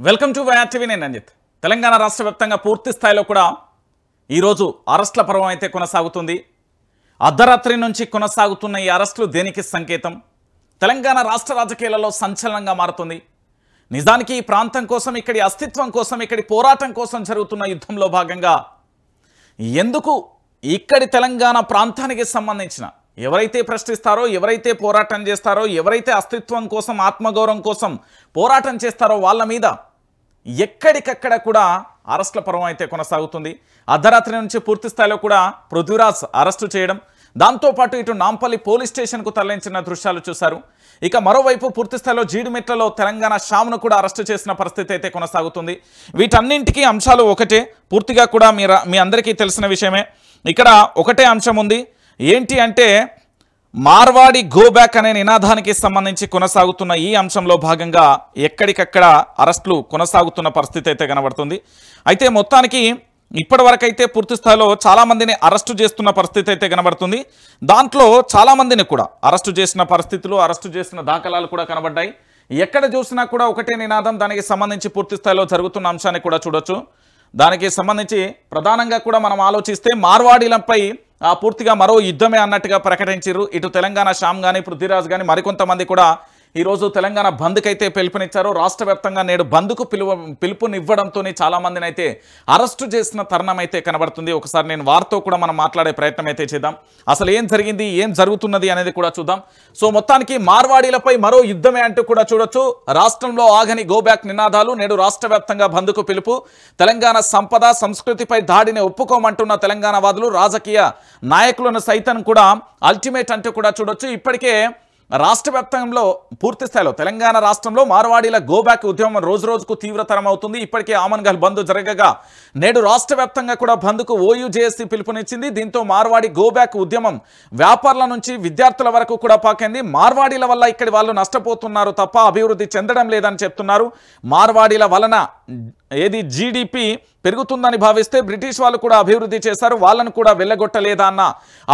Welcome to YR TV. నేను రంజిత్. తెలంగాణ రాష్ట్ర వ్యాప్తంగా పూర్తి స్థాయిలో కూడా ఈరోజు అరెస్టుల పర్వం అయితే కొనసాగుతుంది. అర్ధరాత్రి నుంచి కొనసాగుతున్న ఈ అరెస్టులు దేనికి సంకేతం? తెలంగాణ రాష్ట్ర రాజకీయాలలో సంచలనంగా మారుతుంది. నిజానికి ఈ ప్రాంతం కోసం, ఇక్కడి అస్తిత్వం కోసం, ఇక్కడి పోరాటం కోసం జరుగుతున్న యుద్ధంలో భాగంగా ఎందుకు ఇక్కడి తెలంగాణ ప్రాంతానికి సంబంధించిన ఎవరైతే ప్రశ్నిస్తారో, ఎవరైతే పోరాటం చేస్తారో, ఎవరైతే అస్తిత్వం కోసం, ఆత్మగౌరవం కోసం పోరాటం చేస్తారో వాళ్ళ మీద ఎక్కడికక్కడ కూడా అరెస్టుల పర్వం అయితే కొనసాగుతుంది. అర్ధరాత్రి నుంచి పూర్తి స్థాయిలో కూడా పృథ్వీరాజ్ అరెస్టు చేయడం, దాంతోపాటు ఇటు నాంపల్లి పోలీస్ స్టేషన్కు తరలించిన దృశ్యాలు చూశారు. ఇక మరోవైపు పూర్తి స్థాయిలో జీడిమెట్లలో తెలంగాణ శ్యామ్ను కూడా అరెస్టు చేసిన పరిస్థితి అయితే కొనసాగుతుంది. వీటన్నింటికీ అంశాలు ఒకటే, పూర్తిగా కూడా మీ అందరికీ తెలిసిన విషయమే. ఇక్కడ ఒకటే అంశం ఉంది. ఏంటి అంటే మార్వాడి గో బ్యాక్ అనే నినాదానికి సంబంధించి కొనసాగుతున్న ఈ అంశంలో భాగంగా ఎక్కడికక్కడ అరెస్టులు కొనసాగుతున్న పరిస్థితి అయితే కనబడుతుంది. అయితే మొత్తానికి ఇప్పటి వరకైతే పూర్తి స్థాయిలో చాలామందిని అరెస్టు చేస్తున్న పరిస్థితి అయితే కనబడుతుంది. దాంట్లో చాలామందిని కూడా అరెస్టు చేసిన పరిస్థితులు, అరెస్టు చేసిన దాఖలాలు కూడా కనబడ్డాయి. ఎక్కడ చూసినా కూడా ఒకటే నినాదం. దానికి సంబంధించి పూర్తి స్థాయిలో జరుగుతున్న అంశాన్ని కూడా చూడొచ్చు. దానికి సంబంధించి ప్రధానంగా కూడా మనం ఆలోచిస్తే మార్వాడీలపై పూర్తిగా మరో యుద్ధమే అన్నట్టుగా ప్రకటించారు. ఇటు తెలంగాణ శ్యామ్ కానీ, పృథ్వీరాజ్ కానీ మరికొంతమంది కూడా ఈరోజు తెలంగాణ బంద్కి అయితే పిలుపునిచ్చారు. రాష్ట్ర వ్యాప్తంగా నేడు బంద్కు పిలుపునివ్వడంతో చాలామందిని అయితే అరెస్టు చేసిన తరుణం అయితే కనబడుతుంది. ఒకసారి నేను వారితో కూడా మనం మాట్లాడే ప్రయత్నం అయితే చేద్దాం. అసలు ఏం జరిగింది, ఏం జరుగుతున్నది అనేది కూడా చూద్దాం. సో మొత్తానికి మార్వాడీలపై మరో యుద్ధమే అంటూ కూడా చూడొచ్చు. రాష్ట్రంలో ఆగని గోబ్యాక్ నినాదాలు, నేడు రాష్ట్ర వ్యాప్తంగా బంద్కు పిలుపు. తెలంగాణ సంపద సంస్కృతిపై దాడిని ఒప్పుకోమంటున్న తెలంగాణ వాదులు, రాజకీయ నాయకులను సైతం కూడా అల్టిమేట్ అంటూ కూడా చూడొచ్చు. ఇప్పటికే రాష్ట్ర వ్యాప్తంలో పూర్తి స్థాయిలో తెలంగాణ రాష్ట్రంలో మార్వాడీల గోబ్యాక్ ఉద్యమం రోజు రోజుకు తీవ్రతరం అవుతుంది. ఇప్పటికే ఆమన్గల్ బంద్ జరగగా నేడు రాష్ట్ర వ్యాప్తంగా కూడా బంద్కు ఓయూజేఎస్సీ పిలుపునిచ్చింది. దీంతో మార్వాడి గోబ్యాక్ ఉద్యమం వ్యాపారుల నుంచి విద్యార్థుల వరకు కూడా పాకింది. మార్వాడీల వల్ల ఇక్కడి వాళ్ళు నష్టపోతున్నారు తప్ప అభివృద్ధి చెందడం లేదని చెప్తున్నారు. మార్వాడీల వలన జీడిపి పెరుగుతుందని భావిస్తే బ్రిటిష్ వాళ్ళు కూడా అభివృద్ధి చేశారు, వాళ్ళను కూడా వెళ్ళగొట్టలేదా అన్న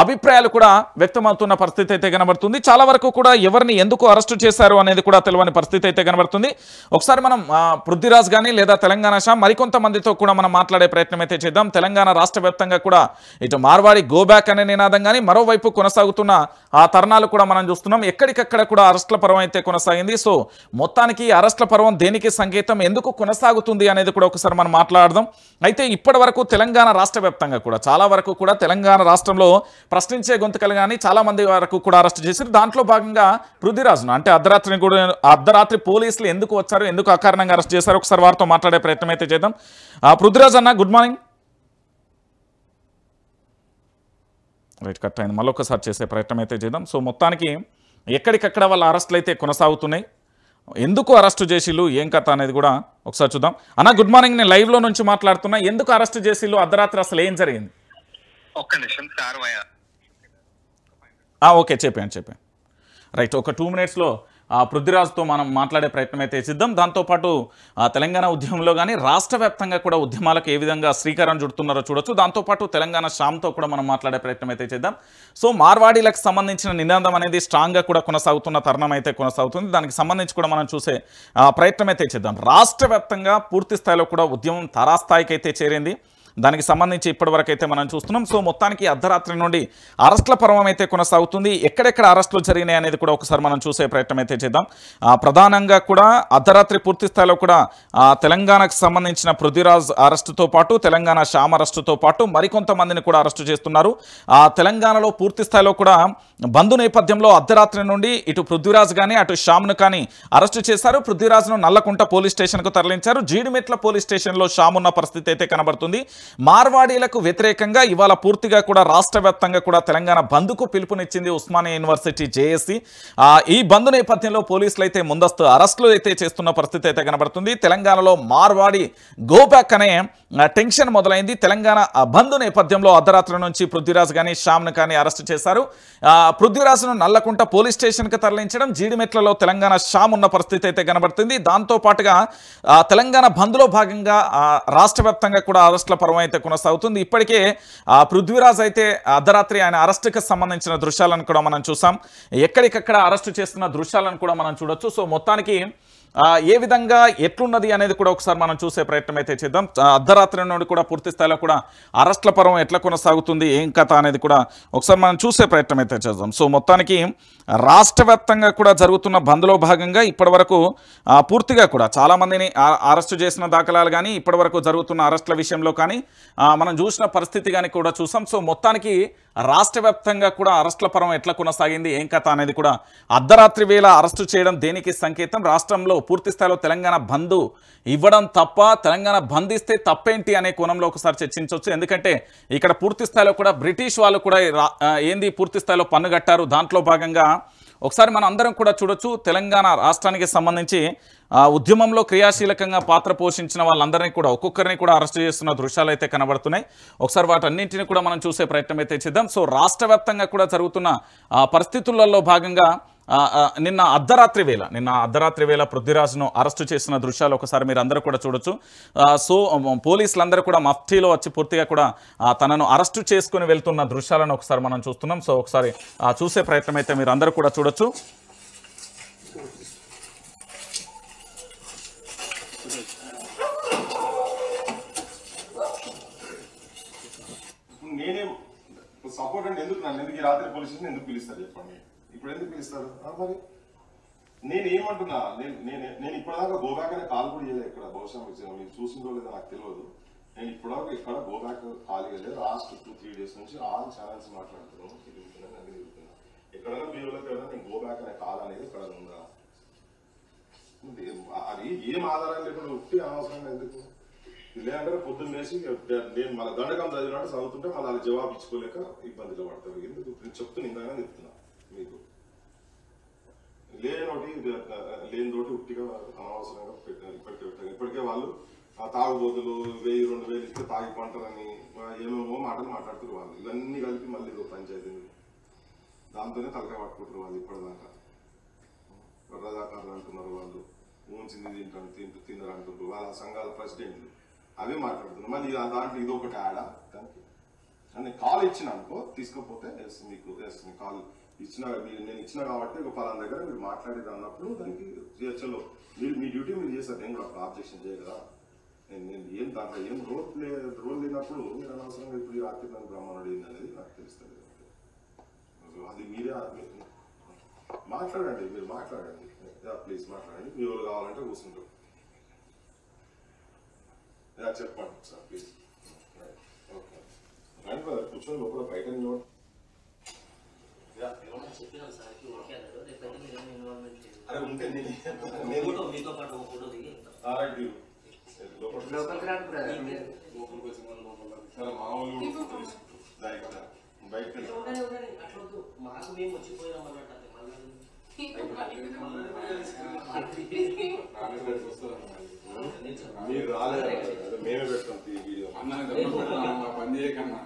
అభిప్రాయాలు కూడా వ్యక్తమవుతున్న పరిస్థితి అయితే కనబడుతుంది. చాలా వరకు కూడా ఎవరిని ఎందుకు అరెస్టు చేశారు అనేది కూడా తెలియని పరిస్థితి అయితే కనబడుతుంది. ఒకసారి మనం పృథ్వీరాజ్ కానీ లేదా తెలంగాణ శ్యామ్ మరికొంతమందితో కూడా మనం మాట్లాడే ప్రయత్నం అయితే చేద్దాం. తెలంగాణ రాష్ట్ర వ్యాప్తంగా కూడా ఇటు మార్వాడి గోబ్యాక్ అనే నినాదం కానీ మరోవైపు కొనసాగుతున్న ఆ తరుణాలు కూడా మనం చూస్తున్నాం. ఎక్కడికక్కడ కూడా అరెస్టుల పర్వం అయితే కొనసాగింది. సో మొత్తానికి అరెస్టుల పర్వం దేనికి సంకేతం, ఎందుకు కొనసాగుతుంది అనేది కూడా ఒకసారి మనం మాట్లాడదాం. అయితే ఇప్పటి వరకు తెలంగాణ రాష్ట్ర వ్యాప్తంగా కూడా చాలా వరకు కూడా తెలంగాణ రాష్ట్రంలో ప్రశ్నించే గొంతుకలు కానీ చాలా మంది వరకు కూడా అరెస్ట్ చేశారు. దాంట్లో భాగంగా పృథ్వీరాజ్ను అంటే అర్ధరాత్రి పోలీసులు ఎందుకు వచ్చారు, ఎందుకు అకారణంగా అరెస్ట్ చేశారు, ఒకసారి వారితో మాట్లాడే ప్రయత్నం అయితే చేద్దాం. పృథ్వీరాజ్ అన్న, గుడ్ మార్నింగ్. రైట్, కట్ అయింది. మళ్ళీ ఒకసారి చేసే ప్రయత్నం అయితే చేద్దాం. సో మొత్తానికి ఎక్కడికక్కడ వాళ్ళ అరెస్టులు అయితే కొనసాగుతున్నాయి. ఎందుకు అరెస్టు చేసిళ్ళు, ఏం కథ అనేది కూడా ఒకసారి చూద్దాం. అన్న గుడ్ మార్నింగ్, నేను లైవ్లో నుంచి మాట్లాడుతున్నా. ఎందుకు అరెస్టు చేసిళ్ళు, అర్ధరాత్రి అసలు ఏం జరిగింది? ఒక్క నిమిషం సార్. ఓకే, చెప్పాను. రైట్, ఒక 2 minutesలో పృథ్వీరాజ్తో మనం మాట్లాడే ప్రయత్నం అయితే చేద్దాం. దాంతోపాటు తెలంగాణ ఉద్యమంలో కానీ రాష్ట్ర వ్యాప్తంగా కూడా ఉద్యమాలకు ఏ విధంగా శ్రీకారం చుడుతున్నారో చూడొచ్చు. దాంతోపాటు తెలంగాణ శ్యామ్తో కూడా మనం మాట్లాడే ప్రయత్నం అయితే చేద్దాం. సో మార్వాడీలకు సంబంధించిన నినాదం అనేది స్ట్రాంగ్గా కూడా కొనసాగుతున్న తరుణం అయితే కొనసాగుతుంది. దానికి సంబంధించి కూడా మనం చూసే ప్రయత్నం అయితే చేద్దాం. రాష్ట్ర వ్యాప్తంగా పూర్తి స్థాయిలో కూడా ఉద్యమం తారాస్థాయికి అయితే చేరింది. దానికి సంబంధించి ఇప్పటివరకు అయితే మనం చూస్తున్నాం. సో మొత్తానికి అర్ధరాత్రి నుండి అరెస్టుల పర్వం అయితే కొనసాగుతుంది. ఎక్కడెక్కడ అరెస్టులు జరిగినాయి అనేది కూడా ఒకసారి మనం చూసే ప్రయత్నం అయితే చేద్దాం. ప్రధానంగా కూడా అర్ధరాత్రి పూర్తి స్థాయిలో కూడా తెలంగాణకు సంబంధించిన పృథ్వీరాజ్ అరెస్టుతో పాటు తెలంగాణ శ్యామ్ అరెస్టుతో పాటు మరికొంతమందిని కూడా అరెస్టు చేస్తున్నారు. తెలంగాణలో పూర్తి స్థాయిలో కూడా బంద్ నేపథ్యంలో అర్ధరాత్రి నుండి ఇటు పృథ్వీరాజ్ కానీ అటు శ్యామ్ను కానీ అరెస్టు చేశారు. పృథ్వీరాజ్ను నల్లకుంట పోలీస్ స్టేషన్కు తరలించారు. జీడిమెట్ల పోలీస్ స్టేషన్లో శ్యామ్ ఉన్న పరిస్థితి అయితే కనబడుతుంది. మార్వాడీలకు వ్యతిరేకంగా ఇవాళ పూర్తిగా కూడా రాష్ట్ర వ్యాప్తంగా కూడా తెలంగాణ బంద్కు పిలుపునిచ్చింది ఉస్మానియా యూనివర్సిటీ జేఏసీ. ఈ బంద్ నేపథ్యంలో పోలీసులు అయితే ముందస్తు అరెస్టులు అయితే చేస్తున్న పరిస్థితి అయితే కనబడుతుంది. తెలంగాణలో మార్వాడి గోబ్యాక్ అనే టెన్షన్ మొదలైంది. తెలంగాణ బంద్ నేపథ్యంలో అర్ధరాత్రి నుంచి పృథ్వీరాజ్ కానీ శ్యామ్ను కానీ అరెస్టు చేశారు. పృథ్వీరాజ్ను నల్లకుంట పోలీస్ స్టేషన్కి తరలించడం, జీడిమెట్లలో తెలంగాణ శ్యామ్ ఉన్న పరిస్థితి అయితే కనబడుతుంది. దాంతోపాటుగా తెలంగాణ బంద్లో భాగంగా రాష్ట్ర వ్యాప్తంగా కూడా అరెస్టుల పర్వం అయితే కొనసాగుతుంది. ఇప్పటికే పృథ్వీరాజ్ అయితే అర్ధరాత్రి ఆయన అరెస్టుకి సంబంధించిన దృశ్యాలను కూడా మనం చూసాం. ఎక్కడికక్కడ అరెస్టు చేస్తున్న దృశ్యాలను కూడా మనం చూడొచ్చు. సో మొత్తానికి ఏ విధంగా ఎట్లున్నది అనేది కూడా ఒకసారి మనం చూసే ప్రయత్నం అయితే చేద్దాం. అర్ధరాత్రి నుండి కూడా పూర్తి స్థాయిలో కూడా అరెస్ట్ల పర్వం ఎట్లా కొనసాగుతుంది, ఏం కథ అనేది కూడా ఒకసారి మనం చూసే ప్రయత్నం అయితే చేద్దాం. సో మొత్తానికి రాష్ట్ర వ్యాప్తంగా కూడా జరుగుతున్న బంద్లో భాగంగా ఇప్పటివరకు పూర్తిగా కూడా చాలామందిని అరెస్టు చేసిన దాఖలాలు కానీ ఇప్పటివరకు జరుగుతున్న అరెస్టుల విషయంలో కానీ మనం చూసిన పరిస్థితి కానీ కూడా చూసాం. సో మొత్తానికి రాష్ట్ర వ్యాప్తంగా కూడా అరెస్టుల పర్వం ఎట్లా కొనసాగింది, ఏం కథ అనేది కూడా అర్ధరాత్రి వేళ అరెస్టు చేయడం దేనికి సంకేతం, రాష్ట్రంలో పూర్తి స్థాయిలో తెలంగాణ బంద్ ఇవ్వడం తప్ప, తెలంగాణ బంద్ ఇస్తే తప్పేంటి అనే కోణంలో ఒకసారి చర్చించవచ్చు. ఎందుకంటే ఇక్కడ పూర్తి స్థాయిలో కూడా బ్రిటిష్ వాళ్ళు కూడా ఏంది పూర్తి స్థాయిలో పన్ను కట్టారు. దాంట్లో భాగంగా ఒకసారి మనం అందరం కూడా చూడొచ్చు. తెలంగాణ రాష్ట్రానికి సంబంధించి ఉద్యమంలో క్రియాశీలకంగా పాత్ర పోషించిన వాళ్ళందరినీ కూడా ఒక్కొక్కరిని కూడా అరెస్ట్ చేస్తున్న దృశ్యాలు అయితే కనబడుతున్నాయి. ఒకసారి వాటన్నింటినీ కూడా మనం చూసే ప్రయత్నం అయితే చేద్దాం. సో రాష్ట్ర వ్యాప్తంగా కూడా జరుగుతున్న పరిస్థితులలో భాగంగా నిన్న అర్ధరాత్రి వేళ పృథ్వీరాజ్ను అరెస్టు చేసిన దృశ్యాలు ఒకసారి మీరు అందరూ కూడా చూడొచ్చు. సో పోలీసులందరూ కూడా మఫ్టీలో వచ్చి పూర్తిగా కూడా తనను అరెస్టు చేసుకుని వెళ్తున్న దృశ్యాలను ఒకసారి మనం చూస్తున్నాం. సో ఒకసారి చూసే ప్రయత్నం అయితే మీరు అందరూ కూడా చూడొచ్చు. సపోర్ట్ అంటే ఎందుకు నన్ను ఎందుకు ఈ రాత్రి పోలీస్ స్టేషన్ ఎందుకు పిలుస్తారు చెప్పండి. ఇప్పుడు ఎందుకు పిలుస్తారు మరి నేను ఏమంటున్నా, నేను ఇప్పటిదాకా గోబ్యాక్ అనే కాల్ కూడా చేయలేదు. ఇక్కడ బహుశా మీరు చూసిందో లేదో నాకు తెలియదు. నేను ఇప్పటిదాకా ఇక్కడ గోబ్యాక్ కాల్ చేయలేదు. లాస్ట్ 2-3 days నుంచి ఆల్ ఛానల్స్ మాట్లాడుతున్నాను, తిరుగుతున్నాను, అన్ని తిరుగుతున్నా. ఎక్కడైనా వీళ్ళకి ఎవరైనా నేను గోబ్యాక్ అనే కాల్ అనేది ఇక్కడ ఉందా? అది ఏం ఆధారం లేకుండా ఉట్టి అనవసరంగా ఎందుకు లేదంటే పొద్దున్న వేసి నేను మన దండకం చదివినట్టు చదువుతుంటే మళ్ళీ అది జవాబు ఇచ్చుకోలేక ఇబ్బందిలో పడతారు. ఎందుకు నేను చెప్తున్నా, ఇందాక చెప్తున్నా మీకు లేనితోటి ఉట్టిగా అనవసరంగా ఇప్పటికే వాళ్ళు తాగుబోతులు 1000-2000 ఇస్తే తాగి పంటారని ఏమేమో మాటలు మాట్లాడుతున్నారు. వాళ్ళు ఇవన్నీ కలిపి మళ్ళీ పంచాయతీ దాంతోనే తలకాయ పట్టుకుంటారు వాళ్ళు. ఇప్పటిదాకా రజాకారులు అంటున్నారు, వాళ్ళు ఊంచింది తిన్నారు అంటున్నారు, వాళ్ళ సంఘాల ప్రెసిడెంట్లు అవే మాట్లాడుతున్నారు. మళ్ళీ దాంట్లో ఇది ఒకటి ఆడ దానికి నేను కాల్ ఇచ్చిన అనుకో తీసుకపోతే మీకు కాల్ ఇచ్చిన నేను ఇచ్చిన కాబట్టి ఒక పలానా దగ్గర మీరు మాట్లాడేది అన్నప్పుడు దానికి చలో మీరు మీ డ్యూటీ మీరు చేస్తారు. నేను కూడా అప్పుడు ఆబ్జెక్షన్ చేయగలరా? నేను ఏం దాంట్లో ఏం రోల్ లేనప్పుడు మీరు అనవసరంగా ఇప్పుడు ఈ రాత్రి నన్ను బ్రహ్మణుడు ఏంది అనేది నాకు తెలుస్తుంది. అది మీరే మాట్లాడండి, మీరు మాట్లాడండి, ప్లీజ్ మాట్లాడండి. మీ వాళ్ళు కావాలంటే కూర్చుంటారు. చెప్పండి సార్ ప్లీజ్. ఓకే రండి బ్రదర్, కూర్చొని లోపల బయట నిలబడి అరే ఉంటే మీరు రాలేదు, మేమే పెడతాం ఈ వీడియో. పని చేయకన్నా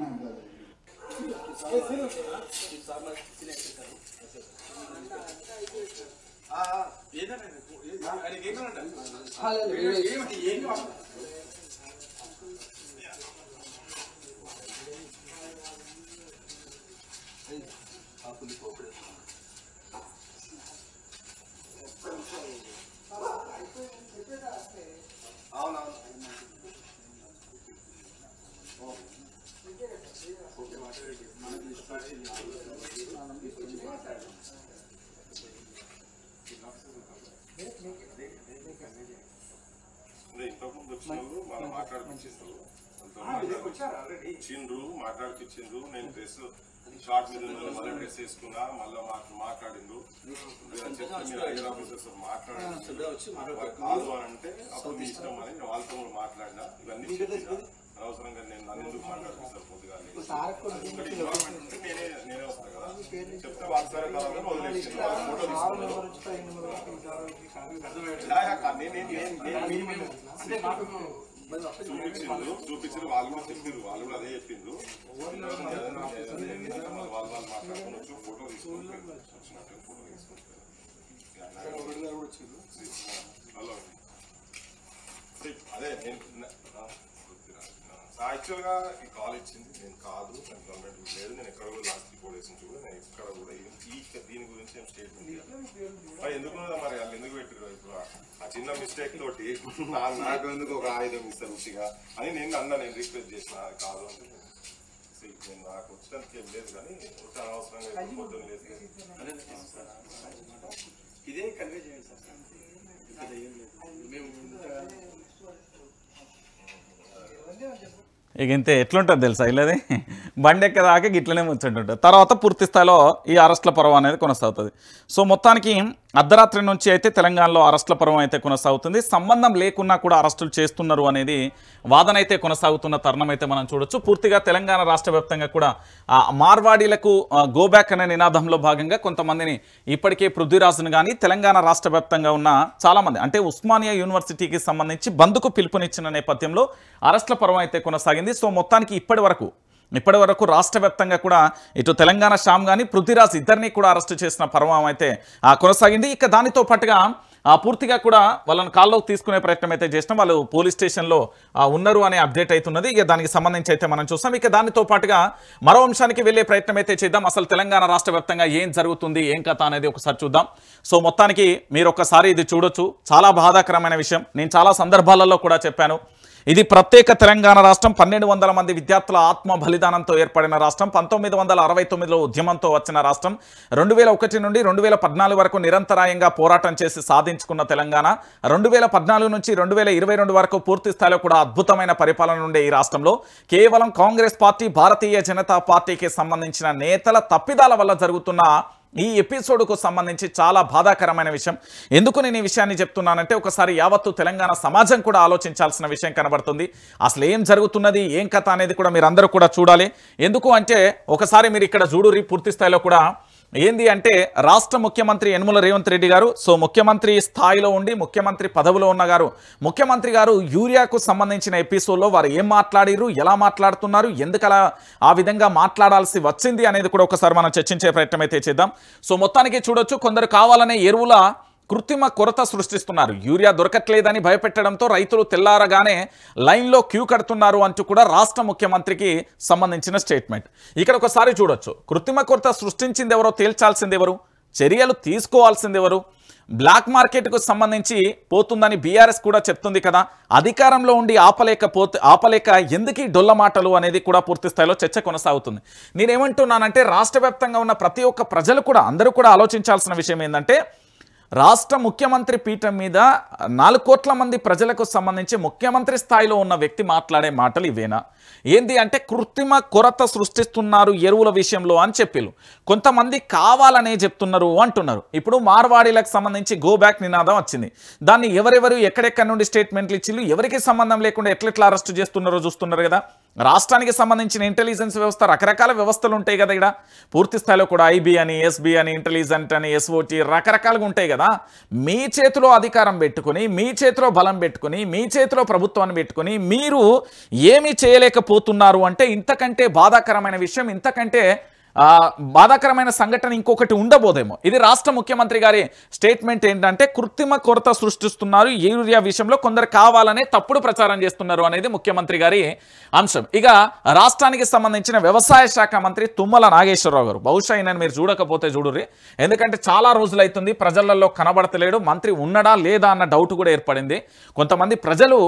ఇంతకుముందు వచ్చిన మనం మాట్లాడిపించారు, మాట్లాడిపించిండ్రు. నేను డ్రెస్ షార్ట్ మీద మళ్ళీ డ్రెస్ వేసుకున్నా, మళ్ళీ మాట్లాడిండ్రు. మీరు ఐఆర్ ఆఫీసర్స్ మాట్లాడారు కాదు అని అంటే అప్పుడు మీ ఇష్టం అని నేను వాళ్ళతో కూడా మాట్లాడినా. ఇవన్నీ అనవసరంగా నేను నన్ను ఎందుకు మాట్లాడిపిస్తారు పొద్దుగా నేనే వస్తాను కదా చెప్తే వాళ్ళ వదిలేసి చూపించారు. వాళ్ళు కూడా చెప్పారు, వాళ్ళు కూడా అదే చెప్పిండ్రు. వాళ్ళు మాట్లాడుకోవచ్చు, ఫోటో తీసుకుంటారు, వచ్చినట్టు ఫోటో తీసుకుంటారు. అదే నేను యాక్చువల్గా ఈ కాల్ ఇచ్చింది నేను కాదు, నాకు గవర్నమెంట్ లేదు, నేను ఎక్కడ కూడా లాస్ట్ 4 days నుంచి కూడా నేను ఎక్కడ కూడా దీని గురించి ఏం స్టేట్మెంట్ ఇవ్వాలి. ఎందుకు మరి వాళ్ళు ఎందుకు పెట్టారు ఇప్పుడు ఆ చిన్న మిస్టేక్ తోటి నాకు ఎందుకు ఒక ఆయుధం ఇస్తారు రుచిగా అని నేను నేను రిక్వెస్ట్ చేసిన కాదు అంటే నేను నాకు వచ్చడానికి ఏం లేదు కానీ అనవసరంగా పొద్దున్న లేదు ఇదే కన్వే చేయండి సార్. ఇక ఇంతే ఎట్లుంటుంది తెలుసా ఇల్లది బండి ఎక్కదాకా గిట్లనే ముచ్చంటుంటుంది. తర్వాత పూర్తి స్థాయిలో ఈ అరెస్ట్ల పర్వం అనేది కొనసాగుతుంది. సో మొత్తానికి అర్ధరాత్రి నుంచి అయితే తెలంగాణలో అరెస్ట్ల పర్వం అయితే కొనసాగుతుంది. సంబంధం లేకున్నా కూడా అరెస్టులు చేస్తున్నారు అనేది వాదన అయితే కొనసాగుతున్న తరుణం అయితే మనం చూడొచ్చు. పూర్తిగా తెలంగాణ రాష్ట్ర వ్యాప్తంగా కూడా మార్వాడీలకు గోబ్యాక్ అనే నినాదంలో భాగంగా కొంతమందిని ఇప్పటికే పృథ్వీరాజును కానీ తెలంగాణ రాష్ట్ర వ్యాప్తంగా ఉన్న చాలామంది అంటే ఉస్మానియా యూనివర్సిటీకి సంబంధించి బంద్కు పిలుపునిచ్చిన నేపథ్యంలో అరెస్ట్ల పర్వం అయితే కొనసాగింది. సో మొత్తానికి ఇప్పటి వరకు రాష్ట్ర వ్యాప్తంగా కూడా ఇటు తెలంగాణ శ్యామ్ కానీ పృథ్వీరాజ్ ఇద్దరిని కూడా అరెస్టు చేసిన పర్వం అయితే కొనసాగింది. ఇక దానితో పాటుగా పూర్తిగా కూడా వాళ్ళని కాల్లోకి తీసుకునే ప్రయత్నం అయితే చేసినాం. వాళ్ళు పోలీస్ స్టేషన్లో ఉన్నారు అనే అప్డేట్ అవుతున్నది. ఇక దానికి సంబంధించి అయితే మనం చూస్తాం. ఇక దానితో పాటుగా మరో అంశానికి వెళ్ళే ప్రయత్నం అయితే చేద్దాం. అసలు తెలంగాణ రాష్ట్ర వ్యాప్తంగా ఏం జరుగుతుంది, ఏం కథ అనేది ఒకసారి చూద్దాం. సో మొత్తానికి మీరు ఒక్కసారి ఇది చూడొచ్చు. చాలా బాధాకరమైన విషయం. నేను చాలా సందర్భాలలో కూడా చెప్పాను. ఇది ప్రత్యేక తెలంగాణ రాష్ట్రం 1200 మంది విద్యార్థుల ఆత్మ బలిదానంతో ఏర్పడిన రాష్ట్రం. 1969లో ఉద్యమంతో వచ్చిన రాష్ట్రం. 2001 నుండి 2014 వరకు నిరంతరాయంగా పోరాటం చేసి సాధించుకున్న తెలంగాణ. 2014 నుంచి 2022 వరకు పూర్తి స్థాయిలో కూడా అద్భుతమైన పరిపాలన ఉండే ఈ రాష్ట్రంలో కేవలం కాంగ్రెస్ పార్టీ, భారతీయ జనతా పార్టీకి సంబంధించిన నేతల తప్పిదాల వల్ల జరుగుతున్న ఈ ఎపిసోడ్కు సంబంధించి చాలా బాధాకరమైన విషయం. ఎందుకు నేను ఈ విషయాన్ని చెప్తున్నానంటే ఒకసారి యావత్తు తెలంగాణ సమాజం కూడా ఆలోచించాల్సిన విషయం కనబడుతుంది. అసలు ఏం జరుగుతున్నది, ఏం కథ అనేది కూడా మీరు అందరూ కూడా చూడాలి. ఎందుకు అంటే ఒకసారి మీరు ఇక్కడ చూడురి పూర్తి స్థాయిలో కూడా ఏంది అంటే రాష్ట్ర ముఖ్యమంత్రి యనమల రేవంత్ రెడ్డి గారు సో ముఖ్యమంత్రి స్థాయిలో ఉండి ముఖ్యమంత్రి పదవిలో ఉన్న గారు ముఖ్యమంత్రి గారు యూరియాకు సంబంధించిన ఎపిసోడ్లో వారు ఏం మాట్లాడిరు, ఎలా మాట్లాడుతున్నారు, ఎందుకలా ఆ విధంగా మాట్లాడాల్సి వచ్చింది అనేది కూడా ఒకసారి మనం చర్చించే ప్రయత్నం అయితే చేద్దాం. సో మొత్తానికి చూడొచ్చు, కొందరు కావాలనే ఎరువుల కృత్రిమ కొరత సృష్టిస్తున్నారు. యూరియా దొరకట్లేదని భయపెట్టడంతో రైతులు తెల్లారగానే లైన్లో క్యూ కడుతున్నారు అంటూ కూడా రాష్ట్ర ముఖ్యమంత్రికి సంబంధించిన స్టేట్మెంట్. ఇక్కడ ఒకసారి చూడొచ్చు, కృత్రిమ కొరత సృష్టించింది ఎవరో తేల్చాల్సింది ఎవరు, చర్యలు తీసుకోవాల్సింది ఎవరు, బ్లాక్ మార్కెట్కు సంబంధించి పోతుందని బీఆర్ఎస్ కూడా చెప్తుంది కదా, అధికారంలో ఉండి ఆపలేక ఎందుకు డొల్ల మాటలు అనేది కూడా పూర్తి స్థాయిలో చర్చ కొనసాగుతుంది. నేనేమంటున్నానంటే రాష్ట్ర వ్యాప్తంగా ఉన్న ప్రతి ఒక్క ప్రజలు కూడా అందరూ కూడా ఆలోచించాల్సిన విషయం ఏంటంటే రాష్ట్ర ముఖ్యమంత్రి పీఠం మీద 4 కోట్ల మంది ప్రజలకు సంబంధించి ముఖ్యమంత్రి స్థాయిలో ఉన్న వ్యక్తి మాట్లాడే మాటలు ఇవేనా? ఏంది అంటే కృత్రిమ కొరత సృష్టిస్తున్నారు ఎరువుల విషయంలో అని చెప్పిలు. కొంతమంది కావాలనే చెప్తున్నారు అంటున్నారు. ఇప్పుడు మార్వాడీలకు సంబంధించి గో బ్యాక్ నినాదం వచ్చింది. దాన్ని ఎవరెవరు ఎక్కడెక్కడి నుండి స్టేట్మెంట్లు ఇచ్చిళ్ళు, ఎవరికి సంబంధం లేకుండా ఎట్లెట్లా అరెస్ట్ చేస్తున్నారో చూస్తున్నారు కదా. రాష్ట్రానికి సంబంధించిన ఇంటెలిజెన్స్ వ్యవస్థ రకరకాల వ్యవస్థలు ఉంటాయి కదా. ఇక్కడ పూర్తి స్థాయిలో కూడా ఐబీ అని, ఎస్బీ అని, ఇంటెలిజెంట్ అని, ఎస్ఓటీ రకరకాలుగా ఉంటాయి కదా. మీ చేతిలో అధికారం పెట్టుకుని, మీ చేతిలో బలం పెట్టుకుని, మీ చేతిలో ప్రభుత్వాన్ని పెట్టుకుని మీరు ఏమీ చేయలేకపోతున్నారు అంటే ఇంతకంటే బాధాకరమైన విషయం, ఇంతకంటే బాధాకరమైన సంఘటన ఇంకొకటి ఉండబోదేమో. ఇది రాష్ట్ర ముఖ్యమంత్రి గారి స్టేట్మెంట్ ఏంటంటే కృత్రిమ కొరత సృష్టిస్తున్నారు యూరియా విషయంలో, కొందరు కావాలనే తప్పుడు ప్రచారం చేస్తున్నారు అనేది ముఖ్యమంత్రి గారి అంశం. ఇక రాష్ట్రానికి సంబంధించిన వ్యవసాయ శాఖ మంత్రి తుమ్మల నాగేశ్వరరావు గారు, బహుశా ఈయనను మీరు చూడకపోతే చూడుర్రి, ఎందుకంటే చాలా రోజులైతుంది ప్రజలలో కనబడతలేడు, మంత్రి ఉన్నడా లేదా అన్న డౌట్ కూడా ఏర్పడింది. కొంతమంది ప్రజలు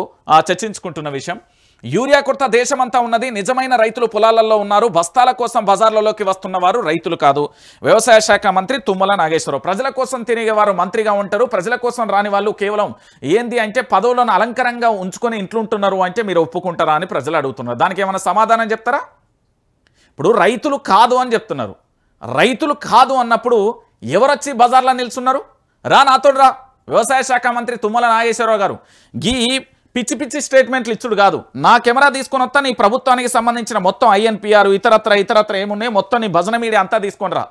చర్చించుకుంటున్న విషయం. యూరియా కొరత దేశమంతా ఉన్నది, నిజమైన రైతులు పొలాలలో ఉన్నారు, బస్తాల కోసం బజార్లలోకి వస్తున్నవారు రైతులు కాదు. వ్యవసాయ శాఖ మంత్రి తుమ్మల నాగేశ్వరరావు, ప్రజల కోసం తిరిగేవారు మంత్రిగా ఉంటారు, ప్రజల కోసం రాని వాళ్ళు కేవలం ఏంది అంటే పదవులను అలంకరంగా ఉంచుకొని ఇంట్లుంటున్నారు అంటే మీరు ఒప్పుకుంటారా అని ప్రజలు అడుగుతున్నారు. దానికి ఏమైనా సమాధానం చెప్తారా? ఇప్పుడు రైతులు కాదు అని చెప్తున్నారు. రైతులు కాదు అన్నప్పుడు ఎవరొచ్చి బజార్లో నిల్చున్నారు? నాతో రా. వ్యవసాయ శాఖ మంత్రి తుమ్మల నాగేశ్వరరావు గారు గీ పిచ్చి పిచ్చి స్టేట్మెంట్లు ఇచ్చుడు కాదు. నా కెమెరా తీసుకొని వస్తా, నీ ప్రభుత్వానికి సంబంధించిన మొత్తం ఐఎన్పిఆర్ ఇతరత్ర ఏమున్నాయి మొత్తం నీ భజన మీడియా అంతా తీసుకొని రా.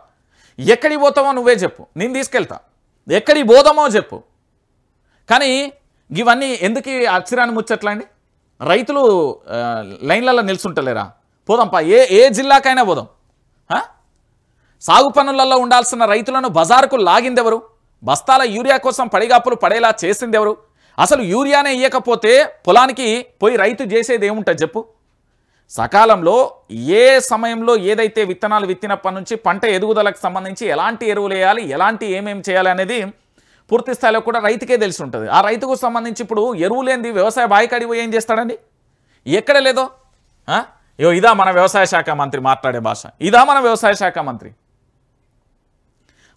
ఎక్కడికి పోతామో నువ్వే చెప్పు, నేను తీసుకెళ్తా. ఎక్కడికి పోదామో చెప్పు. కానీ ఇవన్నీ ఎందుకు అచ్చిరాని ముచ్చట్లండి? రైతులు లైన్లలో నిల్చుంటలేరా? పోదాంపా, ఏ జిల్లాకైనా పోదాం. సాగు పనులలో ఉండాల్సిన రైతులను బజారుకు లాగిందెవరు? బస్తాల యూరియా కోసం పడిగాపులు పడేలా చేసిందెవరు? అసలు యూరియానే ఇయ్యకపోతే పొలానికి పోయి రైతు చేసేది ఏముంటుంది చెప్పు? సకాలంలో ఏ సమయంలో ఏదైతే విత్తనాలు విత్తినప్పటి నుంచి పంట ఎదుగుదలకు సంబంధించి ఎలాంటి ఎరువులు వేయాలి, ఎలాంటి ఏమేమి చేయాలి అనేది పూర్తి స్థాయిలో కూడా రైతుకే తెలిసి ఉంటుంది. ఆ రైతుకు సంబంధించి ఇప్పుడు ఎరువు లేనిది వ్యవసాయ బాయికాడి పోయి ఏం చేస్తాడండి? ఎక్కడ లేదో ఇదా మన వ్యవసాయ శాఖ మంత్రి మాట్లాడే భాష, ఇదా మన వ్యవసాయ శాఖ మంత్రి?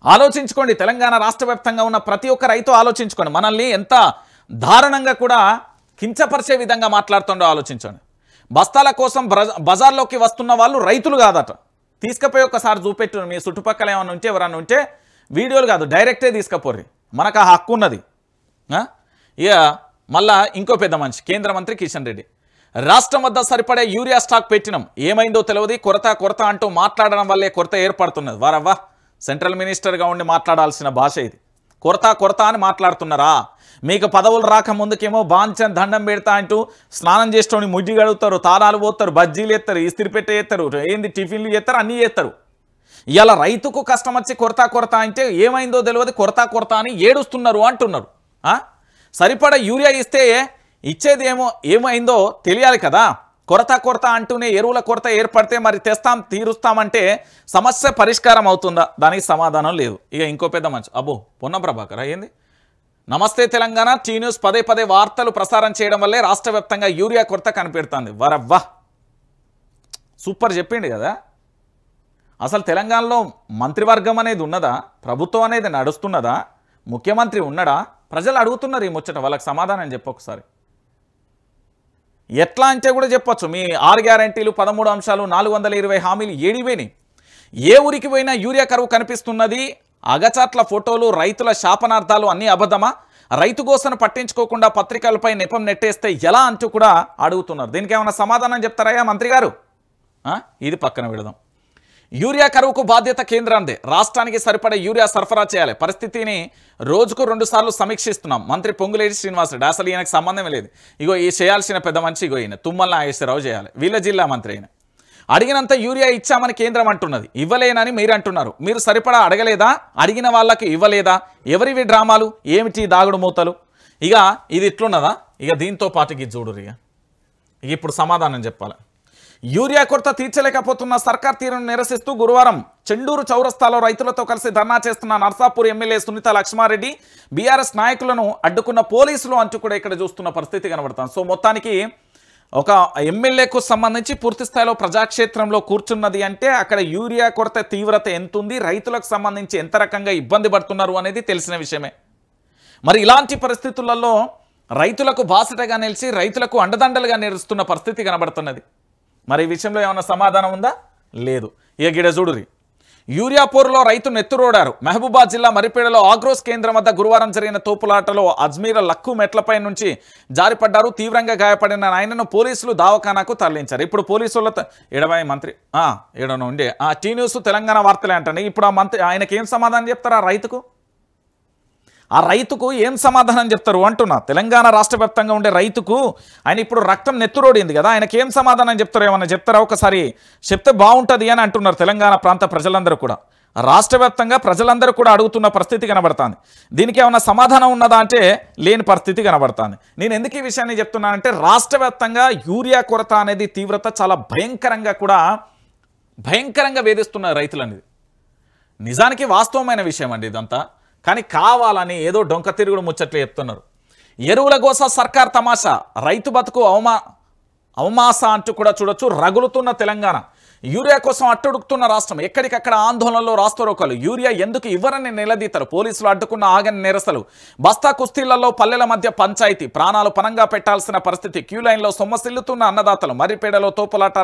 ఆలోచించుకోండి. తెలంగాణ రాష్ట్ర వ్యాప్తంగా ఉన్న ప్రతి ఒక్క రైతు ఆలోచించుకోండి. మనల్ని ఎంత దారుణంగా కూడా కించపరిచే విధంగా మాట్లాడుతుండో ఆలోచించండి. బస్తాల కోసం బజార్లోకి వస్తున్న వాళ్ళు రైతులు కాదట. తీసుకుపోయి ఒకసారి చూపెట్టు మీ చుట్టుపక్కల ఏమైనా ఉంటే, ఎవరన్నా ఉంటే వీడియోలు కాదు డైరెక్టే తీసుకుపోర్రి, మనకు ఆ హక్కు ఉన్నది. ఇక మళ్ళా ఇంకో పెద్ద మనిషి కేంద్ర మంత్రి కిషన్ రెడ్డి, రాష్ట్రం వద్ద సరిపడే యూరియా స్టాక్ పెట్టినాం, ఏమైందో తెలియదు, కొరత అంటూ మాట్లాడడం వల్లే కొరత ఏర్పడుతున్నది. వారవ్వా, సెంట్రల్ మినిస్టర్గా ఉండి మాట్లాడాల్సిన భాష ఇది. కొరత అని మాట్లాడుతున్నారా? మీకు పదవులు రాక ముందుకేమో బాంచన్ దండం పెడతా అంటూ స్నానం చేసేటోని ముడ్డి గడుగుతారు, తాళాలు పోతారు, బజ్జీలు ఎత్తారు, ఇస్త్రీ పెట్టే ఎత్తారు, ఏంది టిఫిన్లు చేస్తారు, అన్నీ చేస్తారు. ఇలా రైతుకు కష్టం వచ్చి కొరత అంటే ఏమైందో తెలియదు, కొరత అని ఏడుస్తున్నారు అంటున్నారు. సరిపడా యూరియా ఇస్తే ఇచ్చేది ఏమైందో తెలియాలి కదా. కొరత అంటూనే ఎరువుల కొరత ఏర్పడితే మరి తీరుస్తామంటే సమస్య పరిష్కారం అవుతుందా? దానికి సమాధానం లేదు. ఇక ఇంకో పెద్ద మంచి పొన్నం ప్రభాకర్ అయ్యింది. నమస్తే తెలంగాణ టీ న్యూస్ పదే వార్తలు ప్రసారం చేయడం వల్లే రాష్ట్ర వ్యాప్తంగా యూరియా కొరత కనిపెడుతుంది. వరవ్వా, సూపర్ చెప్పిండు కదా. అసలు తెలంగాణలో మంత్రివర్గం అనేది ఉన్నదా? ప్రభుత్వం అనేది నడుస్తున్నదా? ముఖ్యమంత్రి ఉన్నాడా? ప్రజలు అడుగుతున్నారు ఈ ముచ్చట. వాళ్ళకి సమాధానం చెప్పొకసారి. ఎట్లా అంటే కూడా చెప్పొచ్చు. మీ 6 గ్యారంటీలు, 13 అంశాలు, 420 హామీలు ఏడివేని. ఏ ఊరికి పోయినా యూరియా కరువు కనిపిస్తున్నది. అగచాట్ల ఫోటోలు, రైతుల శాపనార్థాలు అన్నీ అబద్ధమా? రైతు గోసను పట్టించుకోకుండా పత్రికలపై నెపం నెట్టేస్తే ఎలా అంటూ కూడా అడుగుతున్నారు. దీనికి ఏమైనా సమాధానం చెప్తారయ్యా మంత్రి గారు? ఇది పక్కన పెడదాం. యూరియా కరువుకు బాధ్యత కేంద్రాందే, రాష్ట్రానికి సరిపడే యూరియా సరఫరా చేయాలి. పరిస్థితిని రోజుకు 2 సార్లు సమీక్షిస్తున్నాం. మంత్రి పొంగులేటి శ్రీనివాసరెడ్డి. అసలు ఈయనకు సంబంధం లేదు. ఇగో ఈ చేయాల్సిన పెద్ద మనిషి ఈయన తుమ్మల నాగేశ్వరరావు చేయాలి. వీళ్ళ జిల్లా మంత్రి అయిన. అడిగినంత యూరియా ఇచ్చామని కేంద్రం అంటున్నది, ఇవ్వలేనని మీరు అంటున్నారు. మీరు సరిపడా అడగలేదా? అడిగిన వాళ్ళకి ఇవ్వలేదా? ఎవరివి డ్రామాలు? ఏమిటి దాగుడు మూతలు? ఇక ఇది ఇట్లున్నదా? ఇక దీంతో పాటుకి చూడురు. ఇక ఇప్పుడు సమాధానం చెప్పాలి. యూరియా కొరత తీర్చలేకపోతున్న సర్కార్ తీరును నిరసిస్తూ గురువారం చెండూరు చౌరస్తాలో రైతులతో కలిసి ధర్నా చేస్తున్న నర్సాపూర్ ఎమ్మెల్యే సునీత లక్ష్మారెడ్డి, బీఆర్ఎస్ నాయకులను అడ్డుకున్న పోలీసులు అంటూ కూడా ఇక్కడ చూస్తున్న పరిస్థితి కనబడుతుంది. సో మొత్తానికి ఒక ఎమ్మెల్యేకు సంబంధించి పూర్తి స్థాయిలో ప్రజాక్షేత్రంలో కూర్చున్నది అంటే అక్కడ యూరియా కొరత తీవ్రత ఎంత ఉంది, రైతులకు సంబంధించి ఎంత రకంగా ఇబ్బంది పడుతున్నారు అనేది తెలిసిన విషయమే. మరి ఇలాంటి పరిస్థితులలో రైతులకు బాసటగా నిలిచి రైతులకు అండదండలుగా నిలుస్తున్న పరిస్థితి కనబడుతున్నది. మరి ఈ విషయంలో ఏమైనా సమాధానం ఉందా? లేదు. ఇక గిడ చూడురి. యూరియా పోరులో రైతు నెత్తురోడారు. మహబూబాద్ జిల్లా మరిపేడలో ఆగ్రోస్ కేంద్రం వద్ద గురువారం జరిగిన తోపులాటలో అజ్మీర లక్కు మెట్లపై నుంచి జారిపడ్డారు. తీవ్రంగా గాయపడిన ఆయనను పోలీసులు దవాఖానాకు తరలించారు. ఇప్పుడు పోలీసులతో మంత్రి ఏడన ఉండే టీ న్యూస్ తెలంగాణ వార్తలే అంటండి. ఇప్పుడు ఆ మంత్రి ఆయనకి ఏం సమాధానం చెప్తారు? ఆ రైతుకు ఏం సమాధానం చెప్తారు అంటున్నా. తెలంగాణ రాష్ట్ర వ్యాప్తంగా ఉండే రైతుకు ఆయన ఇప్పుడు రక్తం నెత్తురోడింది కదా, ఆయనకి ఏం సమాధానం చెప్తారో ఏమన్నా చెప్తారా? ఒకసారి చెప్తే బాగుంటుంది అని అంటున్నారు తెలంగాణ ప్రాంత ప్రజలందరూ కూడా. రాష్ట్ర వ్యాప్తంగా ప్రజలందరూ కూడా అడుగుతున్న పరిస్థితి కనబడుతుంది. దీనికి ఏమైనా సమాధానం ఉన్నదా అంటే లేని పరిస్థితి కనబడుతుంది. నేను ఎందుకు ఈ విషయాన్ని చెప్తున్నానంటే రాష్ట్ర వ్యాప్తంగా యూరియా కొరత అనేది తీవ్రత చాలా భయంకరంగా వేధిస్తున్న రైతులు అనేది నిజానికి వాస్తవమైన విషయం అండి ఇదంతా. కానీ కావాలని ఏదో డొంక తిరుగుడు ముచ్చట్లు చెప్తున్నారు. ఎరువుల గోస సర్కార్ తమాషా, రైతు బతుకు అవమాస అంటూ కూడా చూడొచ్చు. రగులుతున్న తెలంగాణ, యూరియా కోసం అట్టుడుకుతున్న రాష్ట్రం, ఎక్కడికక్కడ ఆందోళనలో రాస్తారోకలు. యూరియా ఎందుకు ఇవ్వరని నిలదీతారు. పోలీసులు అడ్డుకున్న ఆగని నిరసలు, బస్తా కుస్తీలలో పల్లెల మధ్య పంచాయతీ, ప్రాణాలు పనంగా పెట్టాల్సిన పరిస్థితి, క్యూ లైన్లో సొమ్మసిల్లుతున్న అన్నదాతలు, మర్రిపేడలో తోపులాట,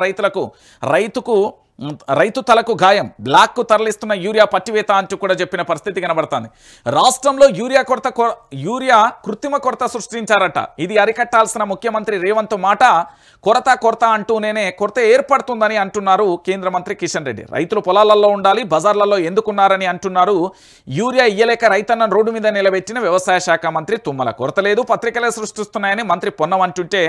రైతు తలకు గాయం, బ్లాక్కు తరలిస్తున్న యూరియా పట్టివేత అంటూ కూడా చెప్పిన పరిస్థితి కనబడుతుంది. రాష్ట్రంలో యూరియా కృత్రిమ కొరత సృష్టించారట. ఇది అరికట్టాల్సిన ముఖ్యమంత్రి రేవంత్ మాట కొరత అంటూనే కొరత ఏర్పడుతుందని అంటున్నారు కేంద్ర మంత్రి కిషన్ రెడ్డి. రైతులు పొలాలలో ఉండాలి, బజార్లలో ఎందుకున్నారని అంటున్నారు. యూరియా ఇయ్యలేక రైతన్న రోడ్డు మీద నిలబెట్టిన వ్యవసాయ శాఖ మంత్రి తుమ్మల. కొరత లేదు, పత్రికలే సృష్టిస్తున్నాయని మంత్రి పొన్నం అంటుంటే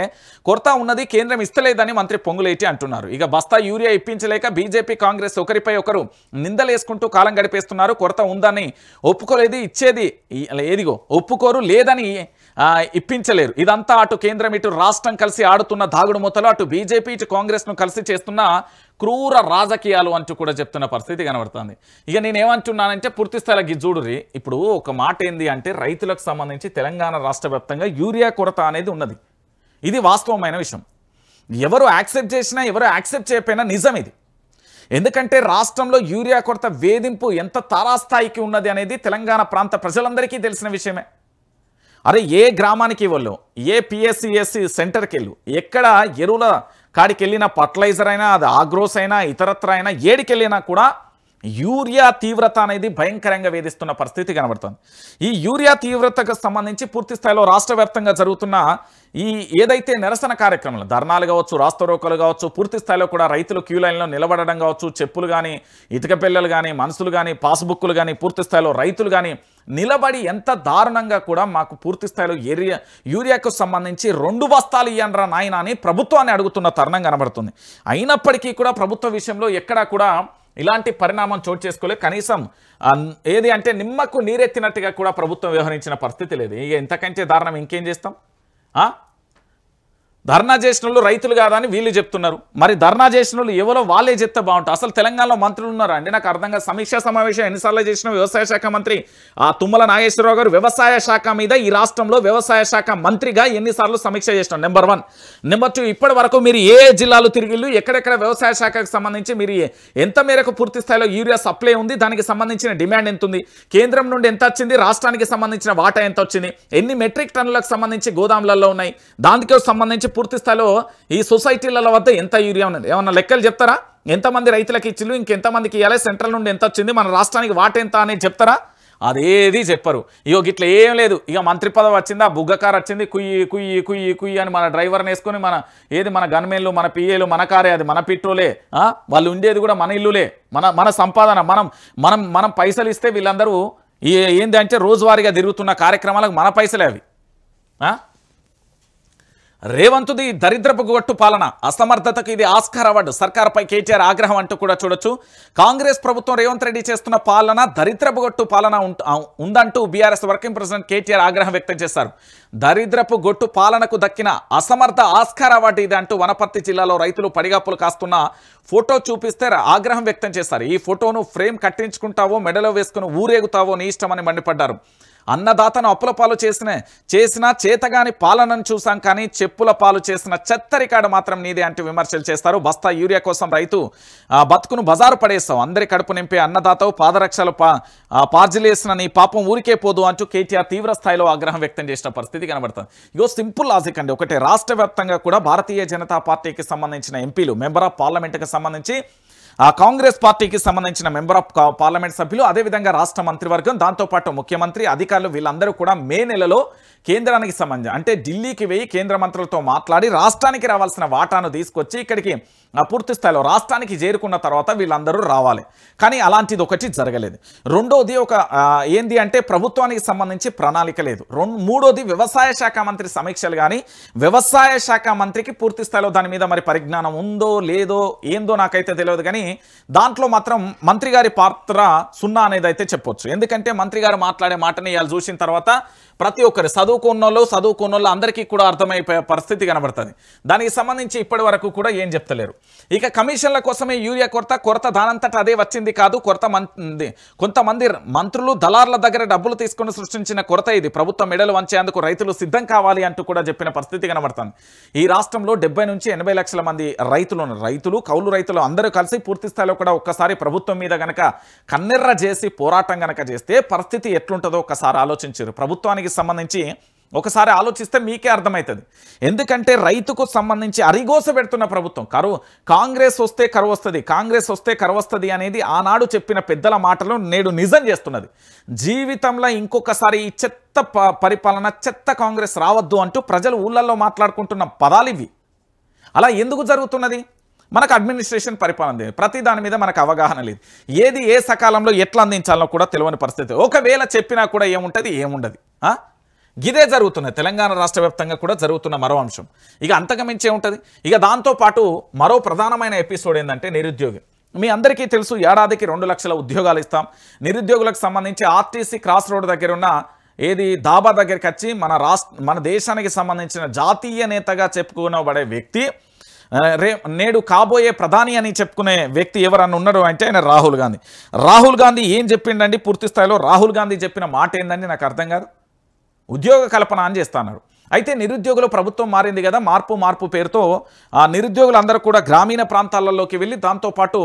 కొరత ఉన్నది కేంద్రం ఇస్తలేదని మంత్రి పొంగులేటి అంటున్నారు. ఇక బస్తా యూరియా ఇప్పించలేక బీజేపీ కాంగ్రెస్ ఒకరిపై ఒకరు నిందలేసుకుంటూ కాలం గడిపేస్తున్నారు. కొరత ఉందని ఒప్పుకోలేదు, ఇచ్చేది ఏదిగో ఒప్పుకోరు, లేదని ఇప్పించలేరు. ఇదంతా అటు కేంద్రం ఇటు రాష్ట్రం కలిసి ఆడుతున్న దాగుడు మూతలు, అటు బీజేపీ ఇటు కాంగ్రెస్ను కలిసి చేస్తున్న క్రూర రాజకీయాలు అంటూ కూడా చెప్తున్న పరిస్థితి కనబడుతుంది. ఇక నేనేమంటున్నానంటే పూర్తి స్థాయిలో గిజ్జూడురి. ఇప్పుడు ఒక మాట ఏంది అంటే రైతులకు సంబంధించి తెలంగాణ రాష్ట్ర వ్యాప్తంగా యూరియా కొరత అనేది ఉన్నది. ఇది వాస్తవమైన విషయం. ఎవరు యాక్సెప్ట్ చేసినా ఎవరు యాక్సెప్ట్ చేయకపోయినా నిజం ఇది. ఎందుకంటే రాష్ట్రంలో యూరియా కొరత వేధింపు ఎంత తారాస్థాయికి ఉన్నది అనేది తెలంగాణ ప్రాంత ప్రజలందరికీ తెలిసిన విషయమే. అరే ఏ గ్రామానికి వాళ్ళు ఏ పిఎస్సిఎస్సి సెంటర్కి వెళ్ళు, ఎక్కడ ఎరువుల కాడికి వెళ్ళినా ఫర్టిలైజర్ అయినా అది ఆగ్రోస్ అయినా ఇతరత్ర అయినా ఏడికి వెళ్ళినా కూడా యూరియా తీవ్రత అనేది భయంకరంగా వేధిస్తున్న పరిస్థితి కనబడుతుంది. ఈ యూరియా తీవ్రతకు సంబంధించి పూర్తి స్థాయిలో రాష్ట్ర వ్యాప్తంగా జరుగుతున్న ఈ ఏదైతే నిరసన కార్యక్రమాలు ధర్నాలు కావచ్చు, రాస్తారోకోలు కావచ్చు, పూర్తి స్థాయిలో కూడా రైతులు క్యూ లైన్లో నిలబడడం కావచ్చు, చెప్పులు కానీ ఇటుక పిల్లలు కానీ మనుషులు కానీ పాస్బుక్లు కానీ పూర్తి స్థాయిలో రైతులు కానీ నిలబడి ఎంత దారుణంగా కూడా మాకు పూర్తి స్థాయిలో యూరియాకు సంబంధించి 2 బస్తాలు ఇయ్యండ్రా నాయన అని ప్రభుత్వాన్ని అడుగుతున్న తరుణం కనబడుతుంది. అయినప్పటికీ కూడా ప్రభుత్వ విషయంలో ఎక్కడా కూడా ఇలాంటి పరిణామం చోటు చేసుకోలే. కనీసం ఏది అంటే నిమ్మకు నీరెత్తినట్టుగా కూడా ప్రభుత్వం వ్యవహరించిన పరిస్థితి లేదు. ఇక ఇంతకంటే దారుణం ఇంకేం చేస్తాం? ధర్నా చేసిన వాళ్ళు రైతులు కాదని వీళ్ళు చెప్తున్నారు. మరి ధర్నా చేసిన వాళ్ళు ఎవరో వాళ్ళే చెప్తే బాగుంటుంది. అసలు తెలంగాణలో మంత్రులు ఉన్నారా అండి? నాకు అర్థంగా సమీక్షా సమావేశం ఎన్నిసార్లు చేసిన వ్యవసాయ శాఖ మంత్రి తుమ్మల నాగేశ్వరరావు గారు వ్యవసాయ శాఖ మీద ఈ రాష్ట్రంలో వ్యవసాయ శాఖ మంత్రిగా ఎన్నిసార్లు సమీక్ష చేసినాం? నెంబర్ 1. నెంబర్ 2, ఇప్పటి వరకు మీరు ఏ జిల్లాలు తిరిగిళ్ళు, ఎక్కడెక్కడ వ్యవసాయ శాఖకు సంబంధించి మీరు ఎంత మేరకు పూర్తి స్థాయిలో యూరియా సప్లై ఉంది, దానికి సంబంధించిన డిమాండ్ ఎంత ఉంది, కేంద్రం నుండి ఎంత వచ్చింది, రాష్ట్రానికి సంబంధించిన వాటా ఎంత వచ్చింది, ఎన్ని మెట్రిక్ టన్నులకు సంబంధించి గోదాములలో ఉన్నాయి, దానికి సంబంధించి పూర్తి స్థాయిలో ఈ సొసైటీల వద్ద ఎంత యూరియా ఉన్నది, ఏమన్నా లెక్కలు చెప్తారా? ఎంతమంది రైతులకు ఇచ్చిళ్ళు, ఇంకెంతమందికి ఇవ్వాలి, సెంట్రల్ నుండి ఎంత వచ్చింది, మన రాష్ట్రానికి వాట ఎంత అనేది చెప్తారా? అదేది చెప్పరు. ఇగో ఇట్లా ఏం లేదు. ఇక మంత్రి పదవి వచ్చిందా, బుగ్గకారు వచ్చింది, కుయ్యి కుయ్యి కుయ్యి కుయ్యి అని మన డ్రైవర్ని వేసుకొని మన గన్మెన్లు మన పిఏలు మన కారే, అది మన పెట్రోలే, వాళ్ళు ఉండేది కూడా మన ఇల్లులే, మన సంపాదన, మనం పైసలు ఇస్తే వీళ్ళందరూ ఏంది అంటే రోజువారీగా తిరుగుతున్న కార్యక్రమాలకు మన పైసలే అవి. రేవంత్ది దరిద్రపు గొట్టు పాలన, అసమర్థతకు ఇది ఆస్కార్ అవార్డు, సర్కార్పై కేటీఆర్ ఆగ్రహం అంటూ కూడా చూడొచ్చు. కాంగ్రెస్ ప్రభుత్వం రేవంత్ రెడ్డి చేస్తున్న పాలన దరిద్రపు గొట్టు పాలన ఉందంటూ బీఆర్ఎస్ వర్కింగ్ ప్రెసిడెంట్ కేటీఆర్ ఆగ్రహం వ్యక్తం చేశారు. దరిద్రపు గొట్టు పాలనకు దక్కిన అసమర్థ ఆస్కార్ అవార్డు ఇది అంటూ వనపర్తి జిల్లాలో రైతులు పడిగాపులు కాస్తున్న ఫోటో చూపిస్తే ఆగ్రహం వ్యక్తం చేశారు. ఈ ఫోటోను ఫ్రేమ్ కట్టించుకుంటావో మెడలో వేసుకుని ఊరేగుతావో నీ ఇష్టమని మండిపడ్డారు. అన్నదాతను అప్పుల పాలు చేసిన చేతగాని పాలనను చూసాం, కానీ చెప్పుల పాలు చేసిన చెత్త రికార్డు మాత్రం నీదే అంటూ విమర్శలు చేస్తారు. బస్తా యూరియా కోసం రైతు బతుకును బజారు పడేస్తావు, అందరి కడుపు నింపే అన్నదాతవు పాదరక్షలు పార్జిలేసిన నీ పాపం ఊరికే పోదు అంటూ కేటీఆర్ తీవ్ర స్థాయిలో ఆగ్రహం వ్యక్తం చేసిన పరిస్థితి కనబడుతుంది. ఇగో సింపుల్ లాజిక్ అండి. ఒకటే, రాష్ట్ర వ్యాప్తంగా కూడా భారతీయ జనతా పార్టీకి సంబంధించిన ఎంపీలు, మెంబర్ ఆఫ్ పార్లమెంట్కి సంబంధించి కాంగ్రెస్ పార్టీకి సంబంధించిన మెంబర్ ఆఫ్ పార్లమెంట్ సభ్యులు, అదేవిధంగా రాష్ట్ర మంత్రివర్గం, దాంతోపాటు ముఖ్యమంత్రి, అధికారులు వీళ్ళందరూ కూడా మే నెలలో కేంద్రానికి సంబంధించి అంటే ఢిల్లీకి వెయ్యి కేంద్ర మంత్రులతో మాట్లాడి రాష్ట్రానికి రావాల్సిన వాటాను తీసుకొచ్చి ఇక్కడికి పూర్తి స్థాయిలో రాష్ట్రానికి చేరుకున్న తర్వాత వీళ్ళందరూ రావాలి. కానీ అలాంటిది ఒకటి జరగలేదు. రెండోది ఏంది అంటే ప్రభుత్వానికి సంబంధించి ప్రణాళిక లేదు. మూడోది వ్యవసాయ శాఖ మంత్రి సమీక్షలు కానీ వ్యవసాయ శాఖ మంత్రికి పూర్తి స్థాయిలో దాని మీద మరి పరిజ్ఞానం ఉందో లేదో ఏందో నాకైతే తెలియదు. కానీ దాంట్లో మాత్రం మంత్రి గారి పాత్ర 0 అనేది అయితే చెప్పొచ్చు. ఎందుకంటే మంత్రి గారు మాట్లాడే మాటని ఇవాళ చూసిన తర్వాత ప్రతి ఒక్కరు చదువుకున్నోళ్ళు అందరికీ కూడా అర్థమైపోయే పరిస్థితి కనబడుతుంది. దానికి సంబంధించి ఇప్పటి వరకు కూడా ఏం చెప్తలేరు. ఇక కమిషన్ల కోసమే యూరియా కొరత దానంతట అదే వచ్చింది కాదు. కొంతమంది మంత్రులు దళార్ల దగ్గర డబ్బులు తీసుకుని సృష్టించిన కొరత ఇది. ప్రభుత్వం మెడలు వంచేందుకు రైతులు సిద్ధం కావాలి అంటూ కూడా చెప్పిన పరిస్థితి కనబడుతుంది. ఈ రాష్ట్రంలో 70 నుంచి 80 లక్షల మంది రైతులు కౌలు రైతులు అందరూ కలిసి పూర్తి స్థాయిలో కూడా ఒక్కసారి ప్రభుత్వం మీద గనక కన్నెర్ర చేసి పోరాటం గనక చేస్తే పరిస్థితి ఎట్లుంటుందో ఒక్కసారి ఆలోచించారు. ప్రభుత్వానికి సంబంధించి ఒకసారి ఆలోచిస్తే మీకే అర్థమవుతుంది. ఎందుకంటే రైతుకు సంబంధించి అరిగోస పెడుతున్న ప్రభుత్వం. కాంగ్రెస్ వస్తే కరువు వస్తుంది, కాంగ్రెస్ వస్తే కరువు వస్తుంది అనేది ఆనాడు చెప్పిన పెద్దల మాటలు నేడు నిజం చేస్తున్నది. జీవితంలో ఇంకొకసారి ఈ చెత్త పరిపాలన, చెత్త కాంగ్రెస్ రావద్దు అంటూ ప్రజలు ఊళ్ళల్లో మాట్లాడుకుంటున్న పదాలు ఇవి. అలా ఎందుకు జరుగుతున్నది? మనకు అడ్మినిస్ట్రేషన్ పరిపాలన లేదు, ప్రతి దాని మీద మనకు అవగాహన లేదు, ఏది ఏ సకాలంలో ఎట్లా అందించాలో కూడా తెలియని పరిస్థితి. ఒకవేళ చెప్పినా కూడా ఏముండదు. ఇదే జరుగుతున్నది తెలంగాణ రాష్ట్ర వ్యాప్తంగా కూడా జరుగుతున్న మరో అంశం. ఇక అంతకుమించే ఉంటుంది. ఇక దాంతోపాటు మరో ప్రధానమైన ఎపిసోడ్ ఏంటంటే నిరుద్యోగం. మీ అందరికీ తెలుసు, ఏడాదికి 2 లక్షల ఉద్యోగాలు ఇస్తాం. నిరుద్యోగులకు సంబంధించి ఆర్టీసీ క్రాస్ రోడ్ దగ్గర ఉన్న ఏది దాబా దగ్గరికి వచ్చి మన దేశానికి సంబంధించిన జాతీయ నేతగా చెప్పుకునబడే వ్యక్తి నేడు కాబోయే ప్రధాని అని చెప్పుకునే వ్యక్తి ఎవరన్నా ఉన్నారు అంటే ఆయన రాహుల్ గాంధీ ఏం చెప్పిండండి పూర్తి స్థాయిలో రాహుల్ గాంధీ చెప్పిన మాట ఏందండి నాకు అర్థం కాదు. ఉద్యోగ కల్పన అని చేస్తున్నారు. అయితే నిరుద్యోగులు ప్రభుత్వం మారింది కదా, మార్పు పేరుతో ఆ నిరుద్యోగులందరూ కూడా గ్రామీణ ప్రాంతాలలోకి వెళ్ళి దాంతోపాటు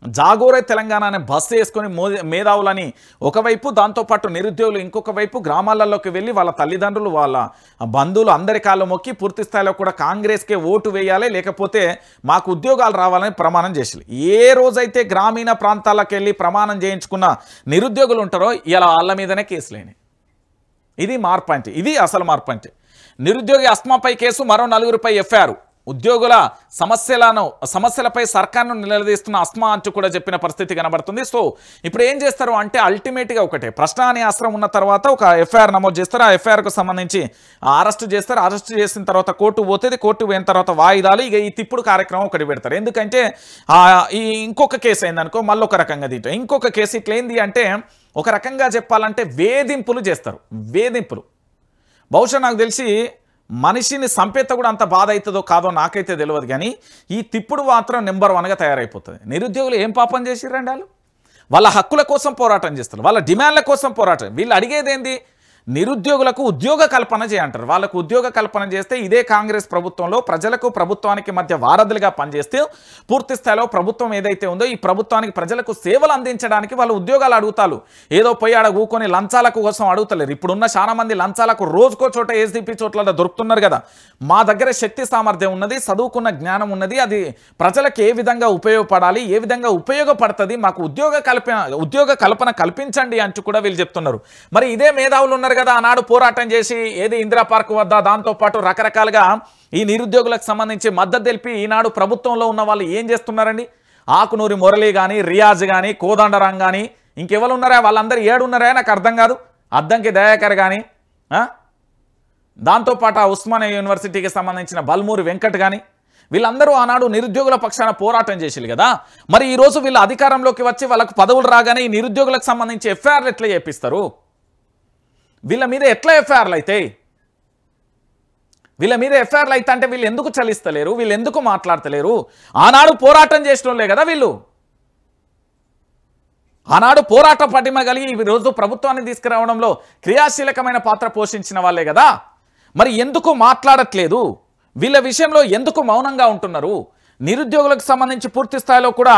జాగోరే తెలంగాణ అనే బస్సు వేసుకొని మేధావులని ఒకవైపు, దాంతోపాటు నిరుద్యోగులు ఇంకొక వైపు గ్రామాలలోకి వెళ్ళి వాళ్ళ తల్లిదండ్రులు వాళ్ళ బంధువులు అందరి కాళ్ళు మొక్కి పూర్తి స్థాయిలో కూడా కాంగ్రెస్కే ఓటు వేయాలి, లేకపోతే మాకు ఉద్యోగాలు రావాలని ప్రమాణం చేసి ఏ రోజైతే గ్రామీణ ప్రాంతాలకు వెళ్ళి ప్రమాణం చేయించుకున్న నిరుద్యోగులు ఉంటారో ఇలా వాళ్ళ మీదనే కేసులేని. ఇది మార్పు అంటే, ఇది అసలు మార్పు అంటే. నిరుద్యోగి అస్మాపై కేసు, మరో 4గురిపై ఎఫ్ఐఆర్. ఉద్యోగుల సమస్యలపై సర్కార్ను నిలదీస్తున్న అస్మా అంటూ కూడా చెప్పిన పరిస్థితి కనబడుతుంది. సో ఇప్పుడు ఏం చేస్తారు అంటే అల్టిమేట్గా ఒకటే, ప్రశ్న అనే అస్త్రం ఉన్న తర్వాత ఒక ఎఫ్ఐఆర్ నమోదు చేస్తారు. ఆ ఎఫ్ఐఆర్కు సంబంధించి అరెస్ట్ చేస్తారు. అరెస్ట్ చేసిన తర్వాత కోర్టు పోతుంది. కోర్టు పోయిన తర్వాత వాయిదాలు, ఇక ఈ తిప్పుడు కార్యక్రమం ఒకటి పెడతారు. ఎందుకంటే ఈ ఇంకొక కేసు అయిందనుకో మళ్ళీ ఒక రకంగా తింటారు. ఇంకొక కేసు ఇట్లా ఏంది అంటే ఒక రకంగా చెప్పాలంటే వేధింపులు చేస్తారు. వేధింపులు బహుశా నాకు తెలిసి మనిషిని సంపేత కూడా అంత బాధ అవుతుందో కాదో నాకైతే తెలియదు, కానీ ఈ తిప్పుడు మాత్రం నెంబర్ 1గా తయారైపోతుంది. నిరుద్యోగులు ఏం పాపం చేసిరండి? వాళ్ళ హక్కుల కోసం పోరాటం చేస్తారు, వాళ్ళ డిమాండ్ల కోసం పోరాటం. వీళ్ళు అడిగేది ఏంది? నిరుద్యోగులకు ఉద్యోగ కల్పన చేయంటారు. వాళ్ళకు ఉద్యోగ కల్పన చేస్తే ఇదే కాంగ్రెస్ ప్రభుత్వంలో ప్రజలకు ప్రభుత్వానికి మధ్య వారధులుగా పనిచేస్తే పూర్తి స్థాయిలో ప్రభుత్వం ఏదైతే ఉందో ఈ ప్రభుత్వానికి ప్రజలకు సేవలు అందించడానికి వాళ్ళు ఉద్యోగాలు అడుగుతారు. ఏదో పోయి ఆడ కూకొని లంచాలకు కోసం అడుగుతలేరు. ఇప్పుడున్న చాలా మంది లంచాలకు రోజుకో చోట ఏసీపీ చోట్ల దొరుకుతున్నారు కదా. మా దగ్గర శక్తి సామర్థ్యం ఉన్నది, చదువుకున్న జ్ఞానం ఉన్నది, అది ప్రజలకు ఏ విధంగా ఉపయోగపడాలి, ఏ విధంగా ఉపయోగపడుతుంది, మాకు ఉద్యోగ కల్పన కల్పించండి అంటూ కూడా వీళ్ళు చెప్తున్నారు. మరి ఇదే మేధావులు ఉన్నారు కదా ఆనాడు పోరాటం చేసి ఏది ఇందిరా పార్క్ వద్ద దాంతోపాటు రకరకాలుగా ఈ నిరుద్యోగులకు సంబంధించి మద్దతు తెలిపి ఈనాడు ప్రభుత్వంలో ఉన్న వాళ్ళు ఏం చేస్తున్నారండి? ఆకునూరి మురళి కానీ, రియాజ్ కానీ, కోదండరాం కానీ, ఇంకెవరు ఉన్నారా? వాళ్ళందరూ ఏడున్నారా నాకు అర్థం కాదు. అద్దంకి దయాకర్ కానీ, దాంతోపాటు ఉస్మానియా యూనివర్సిటీకి సంబంధించిన బల్మూరి వెంకట్ కానీ, వీళ్ళందరూ ఆనాడు నిరుద్యోగుల పక్షాన పోరాటం చేసిరు కదా. మరి ఈరోజు వీళ్ళు అధికారంలోకి వచ్చి వాళ్ళకు పదవులు రాగానే ఈ నిరుద్యోగులకు సంబంధించి ఎఫ్ఐఆర్లు ఎట్లా చేపిస్తారు? వీళ్ళ మీద ఎట్లా ఎఫ్ఐఆర్లు అవుతాయి? వీళ్ళ మీద ఎఫ్ఐఆర్లు అయితే అంటే వీళ్ళు ఎందుకు చలిస్తలేరు? వీళ్ళు ఎందుకు మాట్లాడతలేరు? ఆనాడు పోరాటం చేసిన వాళ్ళే కదా వీళ్ళు. ఆనాడు పోరాట పటిమ కలిగి ఈరోజు ప్రభుత్వాన్ని తీసుకురావడంలో క్రియాశీలకమైన పాత్ర పోషించిన వాళ్ళే కదా. మరి ఎందుకు మాట్లాడట్లేదు? వీళ్ళ విషయంలో ఎందుకు మౌనంగా ఉంటున్నారు? నిరుద్యోగులకు సంబంధించి పూర్తి స్థాయిలో కూడా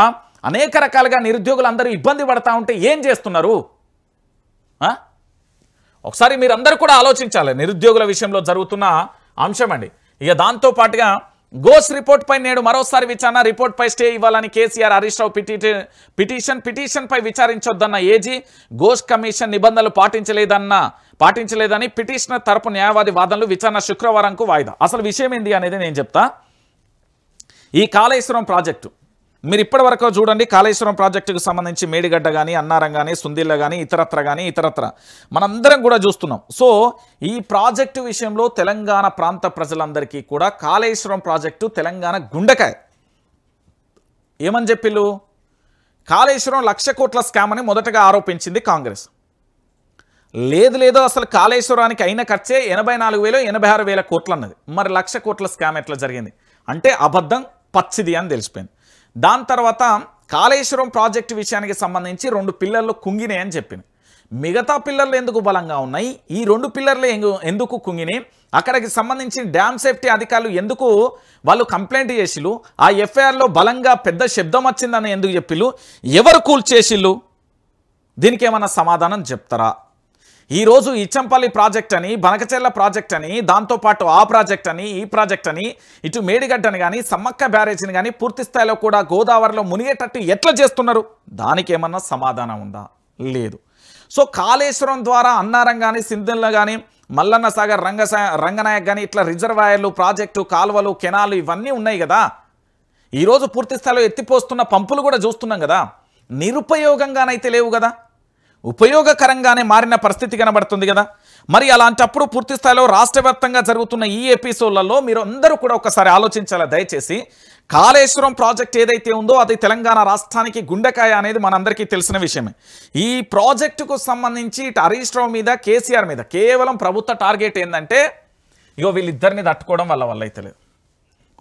అనేక రకాలుగా నిరుద్యోగులు అందరూ ఇబ్బంది పడతా ఉంటే ఏం చేస్తున్నారు? ఒకసారి మీరందరూ కూడా ఆలోచించాలి నిరుద్యోగుల విషయంలో జరుగుతున్న అంశం అండి. ఇక దాంతోపాటుగా గోస్ రిపోర్ట్ పై నేడు మరోసారి విచారణ. రిపోర్ట్ పై స్టే ఇవ్వాలని కేసీఆర్ హరీష్ రావు పిటిషన్ పై విచారించొద్దన్న ఏజీ. గోస్ కమిషన్ నిబంధనలు పాటించలేదని పిటిషనర్ తరపు న్యాయవాది వాదనలు. విచారణ శుక్రవారంకు వాయిదా. అసలు విషయం ఏంది అనేది నేను చెప్తా. ఈ కాళేశ్వరం ప్రాజెక్టు మీరు ఇప్పటివరకు చూడండి. కాళేశ్వరం ప్రాజెక్టుకు సంబంధించి మేడిగడ్డ కానీ, అన్నారం కానీ, సుందిల్ల కానీ, ఇతరత్ర మనందరం కూడా చూస్తున్నాం. సో ఈ ప్రాజెక్టు విషయంలో తెలంగాణ ప్రాంత ప్రజలందరికీ కూడా కాళేశ్వరం ప్రాజెక్టు తెలంగాణ గుండెకాయ. ఏమని చెప్పిళ్ళు? కాళేశ్వరం 1,00,000 కోట్ల స్కామ్ అని మొదటగా ఆరోపించింది కాంగ్రెస్. లేదు అసలు కాళేశ్వరానికి అయిన ఖర్చే 84,000-86,000 కోట్లు అన్నది. మరి 1,00,000 కోట్ల స్కామ్ ఎట్లా జరిగింది అంటే అబద్ధం, పచ్చిది అని తెలిసిపోయింది. దాని తర్వాత కాళేశ్వరం ప్రాజెక్టు విషయానికి సంబంధించి 2 పిల్లర్లు కుంగినాయని చెప్పింది. మిగతా పిల్లర్లు ఎందుకు బలంగా ఉన్నాయి? ఈ 2 పిల్లర్లు ఎందుకు కుంగినాయి? అక్కడికి సంబంధించి డ్యామ్ సేఫ్టీ అధికారులు ఎందుకు వాళ్ళు కంప్లైంట్ చేసిళ్ళు? ఆ ఎఫ్ఐఆర్లో బలంగా పెద్ద శబ్దం వచ్చిందని ఎందుకు చెప్పిళ్ళు? ఎవరు కూల్చేసిళ్ళు? దీనికి ఏమన్నా సమాధానం చెప్తారా? ఈరోజు ఇచ్చంపల్లి ప్రాజెక్ట్ అని, బనకచెర్ల ప్రాజెక్ట్ అని, దాంతోపాటు ఆ ప్రాజెక్ట్ అని, ఈ ప్రాజెక్ట్ అని, ఇటు మేడిగడ్డని కానీ, సమ్మక్క బ్యారేజ్ని కానీ పూర్తి స్థాయిలో కూడా గోదావరిలో మునిగేటట్టు ఎట్లా చేస్తున్నారు? దానికి ఏమన్నా సమాధానం ఉందా? లేదు. సో కాళేశ్వరం ద్వారా అన్నారం కానీ, సింధుల కానీ, మల్లన్న సాగర్, రంగనాయక్ కానీ ఇట్లా రిజర్వాయర్లు, ప్రాజెక్టు, కాలువలు, కెనాలు ఇవన్నీ ఉన్నాయి కదా. ఈరోజు పూర్తి స్థాయిలో ఎత్తిపోస్తున్న పంపులు కూడా చూస్తున్నాం కదా. నిరుపయోగంగానైతే లేవు కదా. ఉపయోగకరంగానే మారిన పరిస్థితి కనబడుతుంది కదా. మరి అలాంటప్పుడు పూర్తి స్థాయిలో రాష్ట్ర వ్యాప్తంగా జరుగుతున్న ఈ ఎపిసోడ్లలో మీరు అందరూ కూడా ఒకసారి ఆలోచించాలి దయచేసి. కాళేశ్వరం ప్రాజెక్ట్ ఏదైతే ఉందో అది తెలంగాణ రాష్ట్రానికి గుండెకాయ అనేది మనందరికీ తెలిసిన విషయమే. ఈ ప్రాజెక్టుకు సంబంధించి ఇటు హరీష్ రావు మీద కేసీఆర్ మీద కేవలం ప్రభుత్వ టార్గెట్ ఏంటంటే ఇగో వీళ్ళిద్దరిని తట్టుకోవడం వల్ల అయితే లేదు.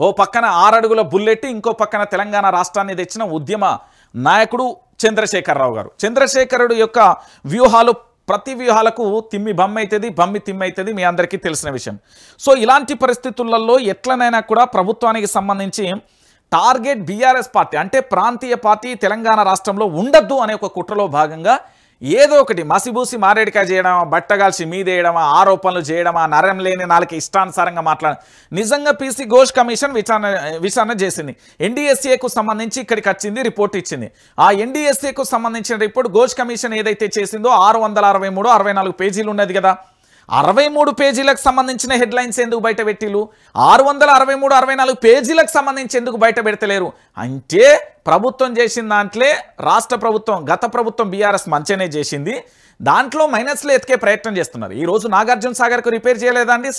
ఓ పక్కన 6 అడుగుల బుల్లెట్, ఇంకో పక్కన తెలంగాణ రాష్ట్రాన్ని తెచ్చిన ఉద్యమ నాయకుడు చంద్రశేఖరరావు గారు. చంద్రశేఖరుడు యొక్క వ్యూహాలు ప్రతి వ్యూహాలకు తిమ్మి బమ్మైతుంది, బమ్మి తిమ్మి అవుతుంది, మీ అందరికీ తెలిసిన విషయం. సో ఇలాంటి పరిస్థితులలో ఎట్లనైనా కూడా ప్రభుత్వానికి సంబంధించి టార్గెట్ బీఆర్ఎస్ పార్టీ అంటే ప్రాంతీయ పార్టీ తెలంగాణ రాష్ట్రంలో ఉండద్దు అనే ఒక కుట్రలో భాగంగా ఏదో ఒకటి మసిబూసి మారేడికాయ చేయడమా, బట్టగాల్చి మీదేయడమా, ఆరోపణలు చేయడమా, నరం లేని నాలుగు ఇష్టానుసారంగా నిజంగా పీసీ ఘోష్ కమిషన్ విచారణ చేసింది. ఎన్డీఎస్ఏకు సంబంధించి ఇక్కడికి వచ్చింది, రిపోర్ట్ ఇచ్చింది. ఆ ఎన్డీఎస్ఏకు సంబంధించిన రిపోర్ట్ ఘోష్ కమిషన్ ఏదైతే చేసిందో 663-64 పేజీలు ఉన్నది కదా. 63 పేజీలకు సంబంధించిన హెడ్లైన్స్ ఎందుకు బయట పెట్టిలు? 663-64 పేజీలకు సంబంధించి ఎందుకు బయట పెడతలేరు అంటే ప్రభుత్వం చేసిన దాంట్లో రాష్ట్ర ప్రభుత్వం గత ప్రభుత్వం బీఆర్ఎస్ మంచిగానే చేసింది, దాంట్లో మైనస్లో ఎతికే ప్రయత్నం చేస్తున్నారు. ఈరోజు నాగార్జున సాగర్కు రిపేర్ చేయలేదా అండి?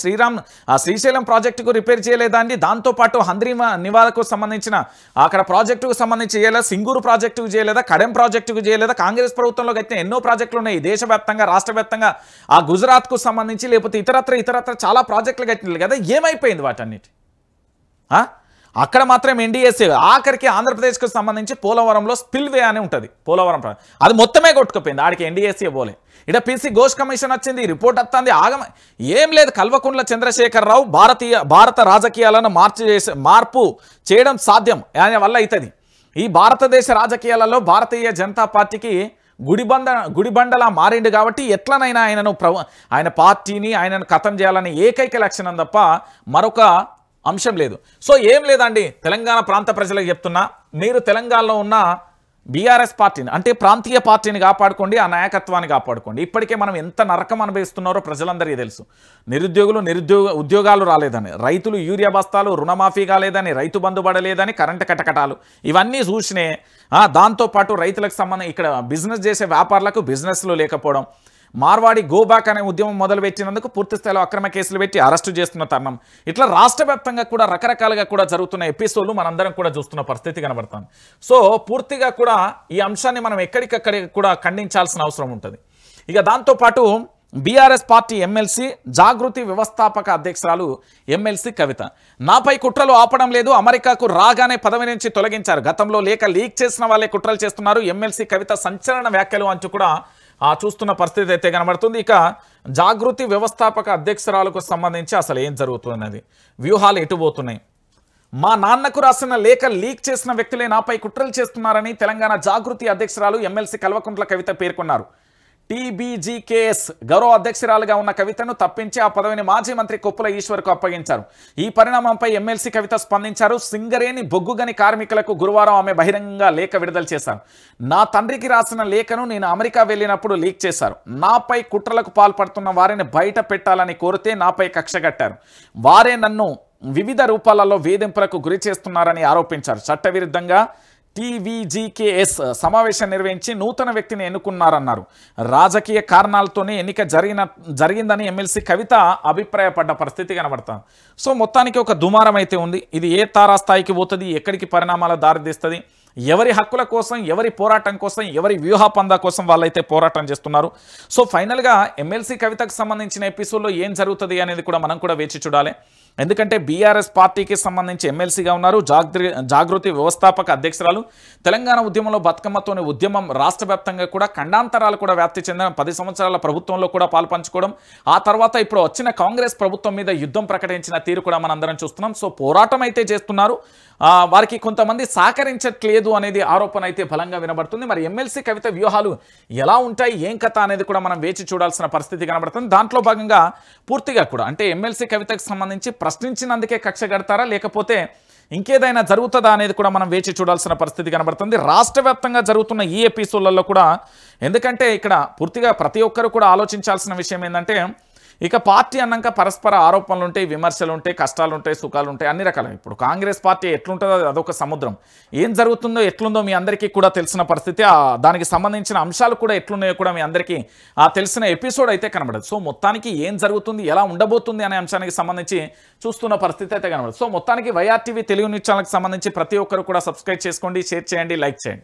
శ్రీశైలం ప్రాజెక్టుకు రిపేర్ చేయలేదా అండి? దాంతోపాటు హంద్రీ నివాలకు సంబంధించిన అక్కడ ప్రాజెక్టుకు సంబంధించి చేయలేదా? సింగూరు ప్రాజెక్టుకు చేయలేదా? కడెం ప్రాజెక్టుకు చేయలేదా? కాంగ్రెస్ ప్రభుత్వంలో అయితే ఎన్నో ప్రాజెక్టులు ఉన్నాయి దేశవ్యాప్తంగా, రాష్ట్ర వ్యాప్తంగా. ఆ గుజరాత్కు సంబంధించి లేకపోతే ఇతరత్ర చాలా ప్రాజెక్టులు కట్టినారు కదా. ఏమైపోయింది వాటన్నిటి? అక్కడ మాత్రం ఎన్డీఎస్ఏ ఆఖరికి ఆంధ్రప్రదేశ్కు సంబంధించి పోలవరంలో స్పిల్వే అని ఉంటుంది. పోలవరం అది మొత్తమే కొట్టుకుపోయింది, ఆడికి ఎన్డీఎస్ఏ పోలే. ఇక్కడ పీసీ ఘోష్ కమిషన్ వచ్చింది, రిపోర్ట్ వస్తుంది, ఏం లేదు. కల్వకుంట్ల చంద్రశేఖరరావు భారత రాజకీయాలను మార్పు చేయడం సాధ్యం ఆయన వల్ల అవుతుంది. ఈ భారతదేశ రాజకీయాలలో భారతీయ జనతా పార్టీకి గుడిబండలా మారిండు కాబట్టి ఎట్లనైనా ఆయన పార్టీని ఆయనను ఖతం చేయాలని ఏకైక లక్షణం తప్ప మరొక అంశం లేదు. సో ఏం లేదండి, తెలంగాణ ప్రాంత ప్రజలకు చెప్తున్నా, మీరు తెలంగాణలో ఉన్న బీఆర్ఎస్ పార్టీని అంటే ప్రాంతీయ పార్టీని కాపాడుకోండి, ఆ నాయకత్వాన్ని కాపాడుకోండి. ఇప్పటికే మనం ఎంత నరకం అనుభవిస్తున్నారో ప్రజలందరికీ తెలుసు. ఉద్యోగాలు రాలేదని, రైతులు యూరియా బస్తాలు, రుణమాఫీ కాలేదని, రైతు బంధు పడలేదని, కరెంటు కటకటాలు ఇవన్నీ చూసినే. దాంతోపాటు రైతులకు సంబంధం ఇక్కడ బిజినెస్ చేసే వ్యాపారులకు బిజినెస్లు లేకపోవడం, మార్వాడి గోబ్యాక్ అనే ఉద్యమం మొదలుపెట్టినందుకు పూర్తి స్థాయిలో అక్రమ కేసులు పెట్టి అరెస్టు చేస్తున్న తరుణం, ఇట్లా రాష్ట్ర వ్యాప్తంగా కూడా రకరకాలుగా కూడా జరుగుతున్న ఎపిసోడ్లు మనందరం కూడా చూస్తున్న పరిస్థితి కనబడుతుంది. సో పూర్తిగా కూడా ఈ అంశాన్ని మనం ఎక్కడికక్కడ కూడా ఖండించాల్సిన అవసరం ఉంటుంది. ఇక దాంతోపాటు బీఆర్ఎస్ పార్టీ ఎమ్మెల్సీ జాగృతి వ్యవస్థాపక అధ్యక్షురాలు ఎమ్మెల్సీ కవిత, నాపై కుట్రలు ఆపడం లేదు, అమెరికాకు రాగానే పదవి నుంచి తొలగించారు, గతంలో లీక్ చేసిన వాళ్ళే కుట్రలు చేస్తున్నారు, ఎమ్మెల్సీ కవిత సంచలన వ్యాఖ్యలు అంటూ కూడా చూస్తున్న పరిస్థితి అయితే కనబడుతుంది. ఇక జాగృతి వ్యవస్థాపక అధ్యక్షురాలకు సంబంధించి అసలు ఏం జరుగుతున్నది, వ్యూహాలు ఎటుపోతున్నాయి? మా నాన్నకు రాసిన లేఖ లీక్ చేసిన వ్యక్తులే నాపై కుట్రలు చేస్తున్నారని తెలంగాణ జాగృతి అధ్యక్షురాలు ఎమ్మెల్సీ కల్వకుంట్ల కవిత పేర్కొన్నారు. టీబీజీకేఎస్ గౌరవ అధ్యక్షురాలుగా ఉన్న కవితను తప్పించి ఆ పదవిని మాజీ మంత్రి కొప్పుల ఈశ్వర్కు అప్పగించారు. ఈ పరిణామంపై ఎమ్మెల్సీ కవిత స్పందించారు. సింగరేణి బొగ్గుగని కార్మికులకు గురువారం ఆమె బహిరంగంగా లేఖ విడుదల చేశారు. నా తండ్రికి రాసిన లేఖను నేను అమెరికా వెళ్ళినప్పుడు లీక్ చేశారు. నాపై కుట్రలకు పాల్పడుతున్న వారిని బయట పెట్టాలని కోరితే నాపై కక్ష కట్టారు. వారే నన్ను వివిధ రూపాలలో వేధింపులకు గురి చేస్తున్నారని ఆరోపించారు. చట్టవిరుద్ధంగా టీవీజీకేఎస్ సమావేశం నిర్వహించి నూతన వ్యక్తిని ఎన్నుకున్నారన్నారు. రాజకీయ కారణాలతోనే ఎన్నిక జరిగిందని ఎమ్మెల్సీ కవిత అభిప్రాయపడ్డ పరిస్థితి కనబడుతుంది. సో మొత్తానికి ఒక దుమారం అయితే ఉంది. ఇది ఏ తారాస్థాయికి పోతుంది, ఎక్కడికి పరిణామాలు దారితీస్తుంది, ఎవరి హక్కుల కోసం, ఎవరి పోరాటం కోసం, ఎవరి వ్యూహపందా కోసం వాళ్ళైతే పోరాటం చేస్తున్నారు. సో ఫైనల్గా ఎమ్మెల్సీ కవితకు సంబంధించిన ఎపిసోడ్లో ఏం జరుగుతుంది అనేది కూడా మనం కూడా వేచి చూడాలి. ఎందుకంటే బీఆర్ఎస్ పార్టీకి సంబంధించి ఎమ్మెల్సీగా ఉన్నారు, జాగృతి వ్యవస్థాపక అధ్యక్షురాలు. తెలంగాణ ఉద్యమంలో బతుకమ్మతోని ఉద్యమం రాష్ట్ర వ్యాప్తంగా కూడా ఖండాంతరాలు కూడా వ్యాప్తి చెందిన 10 సంవత్సరాల ప్రభుత్వంలో కూడా పాల్పంచుకోవడం, ఆ తర్వాత ఇప్పుడు వచ్చిన కాంగ్రెస్ ప్రభుత్వం మీద యుద్ధం ప్రకటించిన తీరు కూడా మనందరం చూస్తున్నాం. సో పోరాటం అయితే చేస్తున్నారు, వారికి కొంతమంది సహకరించట్లేదు అనేది ఆరోపణ అయితే బలంగా వినబడుతుంది. మరి ఎమ్మెల్సీ కవిత వ్యూహాలు ఎలా ఉంటాయి, ఏం కథ అనేది కూడా మనం వేచి చూడాల్సిన పరిస్థితి కనబడుతుంది. దాంట్లో భాగంగా పూర్తిగా కూడా అంటే ఎమ్మెల్సీ కవితకు సంబంధించి ప్రశ్నించినందుకే కక్ష కడతారా, లేకపోతే ఇంకేదైనా జరుగుతుందా అనేది కూడా మనం వేచి చూడాల్సిన పరిస్థితి కనబడుతుంది. రాష్ట్ర వ్యాప్తంగా జరుగుతున్న ఈ ఎపిసోడ్లలో కూడా, ఎందుకంటే ఇక్కడ పూర్తిగా ప్రతి ఒక్కరు కూడా ఆలోచించాల్సిన విషయం ఏంటంటే ఇక పార్టీ అన్నాక పరస్పర ఆరోపణలు ఉంటాయి, విమర్శలు ఉంటాయి, కష్టాలు ఉంటాయి, సుఖాలు ఉంటాయి, అన్ని రకాలు. ఇప్పుడు కాంగ్రెస్ పార్టీ ఎట్లుంటుందో అదొక సముద్రం. ఏం జరుగుతుందో ఎట్లుందో మీ అందరికీ కూడా తెలిసిన పరిస్థితి. దానికి సంబంధించిన అంశాలు కూడా ఎట్లున్నాయో కూడా మీ అందరికీ తెలిసిన ఎపిసోడ్ అయితే కనబడదు. సో మొత్తానికి ఏం జరుగుతుంది, ఎలా ఉండబోతుంది అనే అంశానికి సంబంధించి చూస్తున్న పరిస్థితి అయితే కనబడదు. సో మొత్తానికి వైఆర్టీవీ తెలుగు న్యూస్ ఛానల్కి సంబంధించి ప్రతి ఒక్కరు కూడా సబ్స్క్రైబ్ చేసుకోండి, షేర్ చేయండి, లైక్ చేయండి.